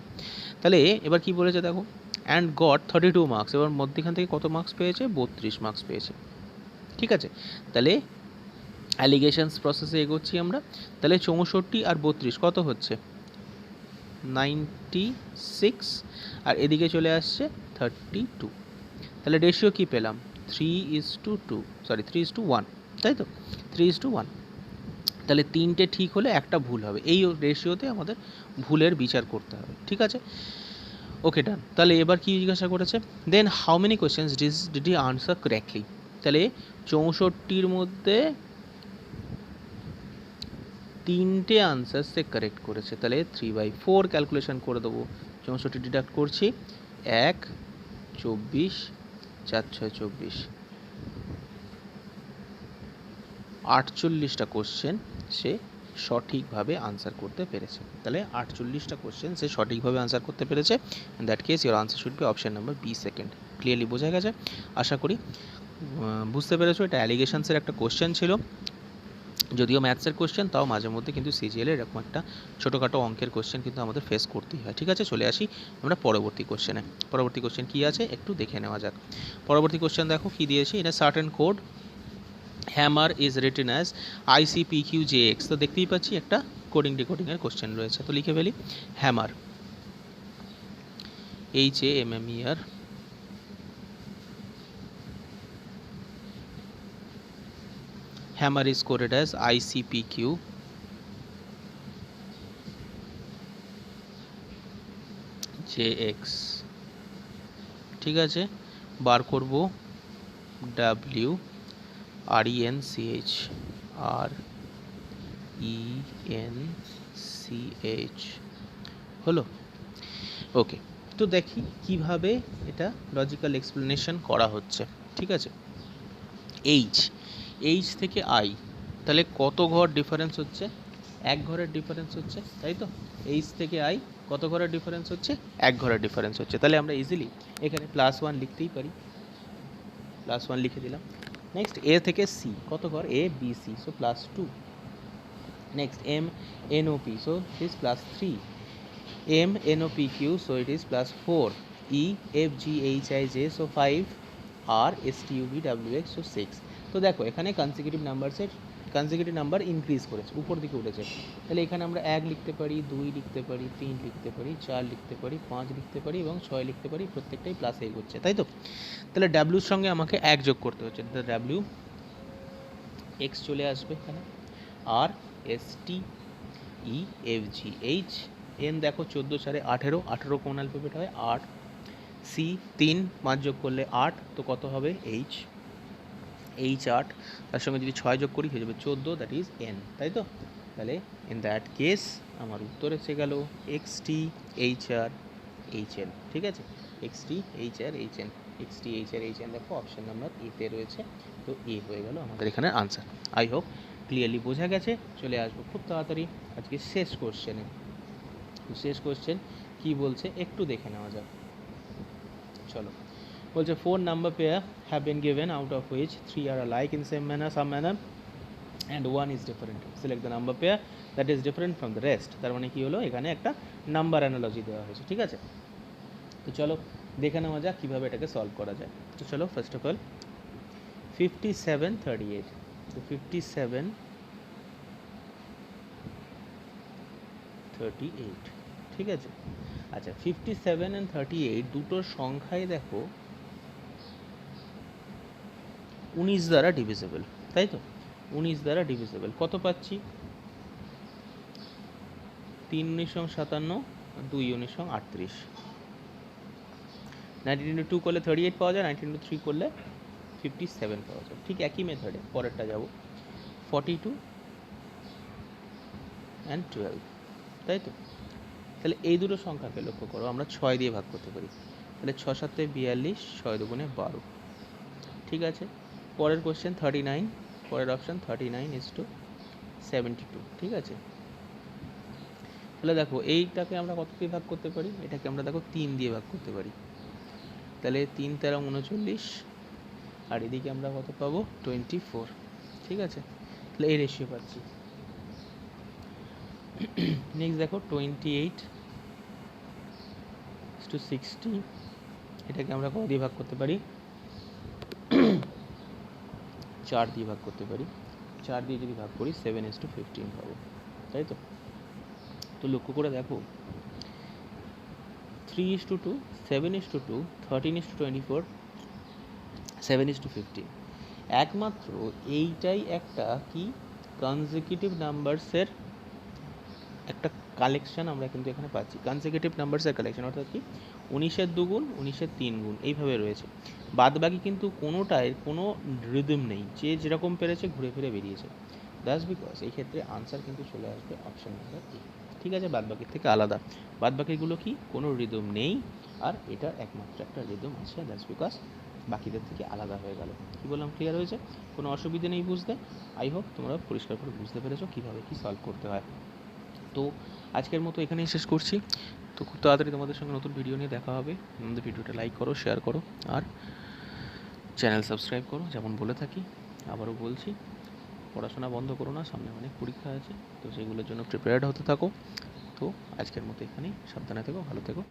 তাহলে এবার কি বলেছে দেখো, অ্যান্ড গট 32 মার্কস, এবার মধ্যখান থেকে কত মার্কস পেয়েছে? 32 মার্কস পেয়েছে, ঠিক আছে। তাহলে অ্যালিগেশনস প্রসেসে এগোচ্ছি আমরা। তাহলে 64 আর 32 কত হচ্ছে? 96, আর এদিকে চলে আসছে 32। তাহলে রেশিও কি পেলাম? 3:1, তাই তো? 3:1। তাহলে 3টে ঠিক হলে একটা ভুল হবে, এই রেশিওতে আমাদের ভুলের বিচার করতে হবে, ঠিক আছে। ওকে ডান। তাহলে এবার কি জিজ্ঞাসা করেছে? Then how many questions did he answer correctly. তাহলে 64-র মধ্যে 3টে আনসার সে কারেক্ট করেছে, তাহলে 3/4 ক্যালকুলেশন করে দেবো। 64 ডিডাক্ট করছি, 1, 24, 4, 6, 24, 48টা কোশ্চেন সে সঠিকভাবে আনসার করতে পেরেছে। তাহলে 48টা কোশ্চেন সে সঠিকভাবে আনসার করতে পেরেছে। In that case your answer should be option number B second. Clearly বোঝা গেছে? আশা করি বুঝতে পেরেছো। এটা অ্যালিগেশনসের একটা কোশ্চেন ছিল, যদিও ম্যাথসের কোশ্চেন, তাও মাঝে মধ্যে কিন্তু সিজিএল এর এরকম একটা ছোটোখাটো অঙ্কের কোশ্চেন কিন্তু আমাদের ফেস করতেই হয়, ঠিক আছে। চলে আসি আমরা পরবর্তী কোশ্চেনে। পরবর্তী কোশ্চেন কী আছে একটু দেখে নেওয়া যাক। পরবর্তী কোশ্চেন দেখো কী দিয়েছে, in a certain code hammer is written as ICPQJX। তো দেখতেই পাচ্ছি একটা কোডিং ডিকোডিংয়ের কোশ্চেন রয়েছে, তো লিখে ফেলি hammer, HAMMER, hammer is coded as ICPQJX, ঠিক আছে। বার করব W R E N C H, R E N C H হলো। ওকে, তো দেখি কিভাবে এটা লজিক্যাল এক্সপ্লেনেশন করা হচ্ছে। ঠিক আছে, এইচ থেকে আই, তাহলে কত ঘর ডিফারেন্স হচ্ছে? এক ঘরের ডিফারেন্স হচ্ছে, তাই তো? এইচ থেকে আই কত ঘরের ডিফারেন্স হচ্ছে? এক ঘরের ডিফারেন্স হচ্ছে। তাহলে আমরা ইজিলি এখানে +1 লিখতেই পারি, +1 লিখে দিলাম। নেক্সট এ থেকে সি কত ঘর? A B C, so +2। Next M N O P, so it is +3। M N O P Q, so it is +4। E F G H I J, so 5। R S T U V W X, so 6। তো দেখো এখানে consecutive number increase করেছে, উপর দিকে উঠেছে। তাহলে এখানে আমরা 1 লিখতে পারি, 2 লিখতে পারি, 3 লিখতে পারি, 4 লিখতে পারি, 5 লিখতে পারি এবং 6 লিখতে পারি। প্রত্যেকটাই প্লাস এগোচ্ছে, তাই তো? তাহলে ডাব্লিউর সঙ্গে আমাকে 1 যোগ করতে হচ্ছে, ডাব্লিউ এক্স চলে আসবে এখানে। R S T E F G H, N দেখো 14 4 18, 18 কোন অ্যালফাবেট হয়? 8। সি 3, 5 যোগ করলে 8, তো কত হবে? এইচ 8, তার সঙ্গে যদি 6 যোগ করি হয়ে যাবে 14, দ্যাট ইজ এন, তাই তো? তাহলে ইন দ্যাট কেস আমার উত্তর এসে গেল X T H R H N. ঠিক আছে, X T H R H N, X T H R H N দেখো অপশান নাম্বার এতে রয়েছে। তো এ হয়ে গেল আমাদের এখানে আনসার। আই হোপ ক্লিয়ারলি বোঝা গেছে। চলে আসবো খুব তাড়াতাড়ি আজকে শেষ কোশ্চেনে। শেষ কোশ্চেন কী বলছে একটু দেখে নেওয়া যাক। চলো, বলছে 4 number pair have been given, out of which 3 are alike in some manner and 1 is different. Select the number pair that is different from the rest. তার মানে কি হলো? এখানে একটা নাম্বার অ্যানালজি দেওয়া হয়েছে। ঠিক আছে, তো চলো দেখে নেওয়া যাক কীভাবে এটাকে সলভ করা যায়। তো চলো, ফার্স্ট অফ অল 57 38, তো 57 38, ঠিক আছে। আচ্ছা, 57 and 38 দুটোর সংখ্যায় দেখো 19 দ্বারা ডিভিজিবল, তাই তো? 19 দ্বারা ডিভিজিবল কত পাচ্ছি? 3 19 57, 2 19 38। 19 into 2 করলে 38 পাওয়া যায়, 19 into 3 করলে 57 পাওয়া যায়। ঠিক একই মেথডে পরেরটা যাব, 42 and 12, তাই তো? তাহলে এই দুটো সংখ্যাকে লক্ষ্য করো, আমরা 6 দিয়ে ভাগ করতে পারি। তাহলে 6 7 42, 6 2 12। ঠিক আছে, পরের কোশ্চেন 39, পরের অপশান 39:72। ঠিক আছে, তাহলে দেখো এইটাকে আমরা কত দিয়ে ভাগ করতে পারি? এটাকে আমরা দেখো 3 দিয়ে ভাগ করতে পারি। তাহলে 3 13 39, আর এদিকে আমরা কত পাবো? 24। ঠিক আছে, তাহলে এই রেশিও পাচ্ছি। নেক্সট দেখো 28:60, এটাকে আমরা কত দিয়ে ভাগ করতে পারি? 4 দিয়ে ভাগ করতে পারি। 4 দিয়ে যদি ভাগ করি 7:15 পাবো, তাই তো? তো লক্ষ্য করে দেখো 3:2, 7:2, 13:24, 7:15। একমাত্র এইটাই একটা কি কনজিকিউটিভ নাম্বারসের একটা কালেকশন আমরা কিন্তু এখানে পাচ্ছি। কনজিকিউটিভ নাম্বারসের কালেকশন অর্থাৎ কি 19-এর 2 গুণ, 19-এর 3 গুণ এইভাবে রয়েছে। বাদ বাকি কিন্তু কোনোটায় কোনো রিদম নেই, যে যেরকম পেরেছে ঘুরে ফিরে বেরিয়েছে। দ্যাটস বিকজ এই ক্ষেত্রে আনসার কিন্তু চলে আসবে অপশন নাম্বার এ। ঠিক আছে, বাদ বাকির থেকে আলাদা। বাদ বাকিগুলো কি কোনো রিদম নেই, আর এটা একমাত্র একটা রিদম আছে। দ্যাটস বিকজ বাকিদের থেকে আলাদা হয়ে গেল। কী বললাম, ক্লিয়ার হয়েছে? কোনো অসুবিধা নেই বুঝতে। আই হোপ তোমরা পরিষ্কার করে বুঝতে পেরেছো কীভাবে কী সলভ করতে হয়। তো আজকের মতো এখানেই শেষ করছি। তো খুব তাড়াতাড়ি তোমাদের সঙ্গে নতুন ভিডিও নিয়ে দেখা হবে। আমাদের ভিডিওটা লাইক করো, শেয়ার করো, আর চ্যানেল সাবস্ক্রাইব করো। যেমন বলে থাকি, আবারও বলছি, পড়াশোনা বন্ধ করো না, সামনে অনেক পরীক্ষা আছে, তো সেগুলোর জন্য প্রিপেয়ার্ড হতে থাকো। তো আজকের মতো এখানেই, সাবধানে থেকো, ভালো থেকো।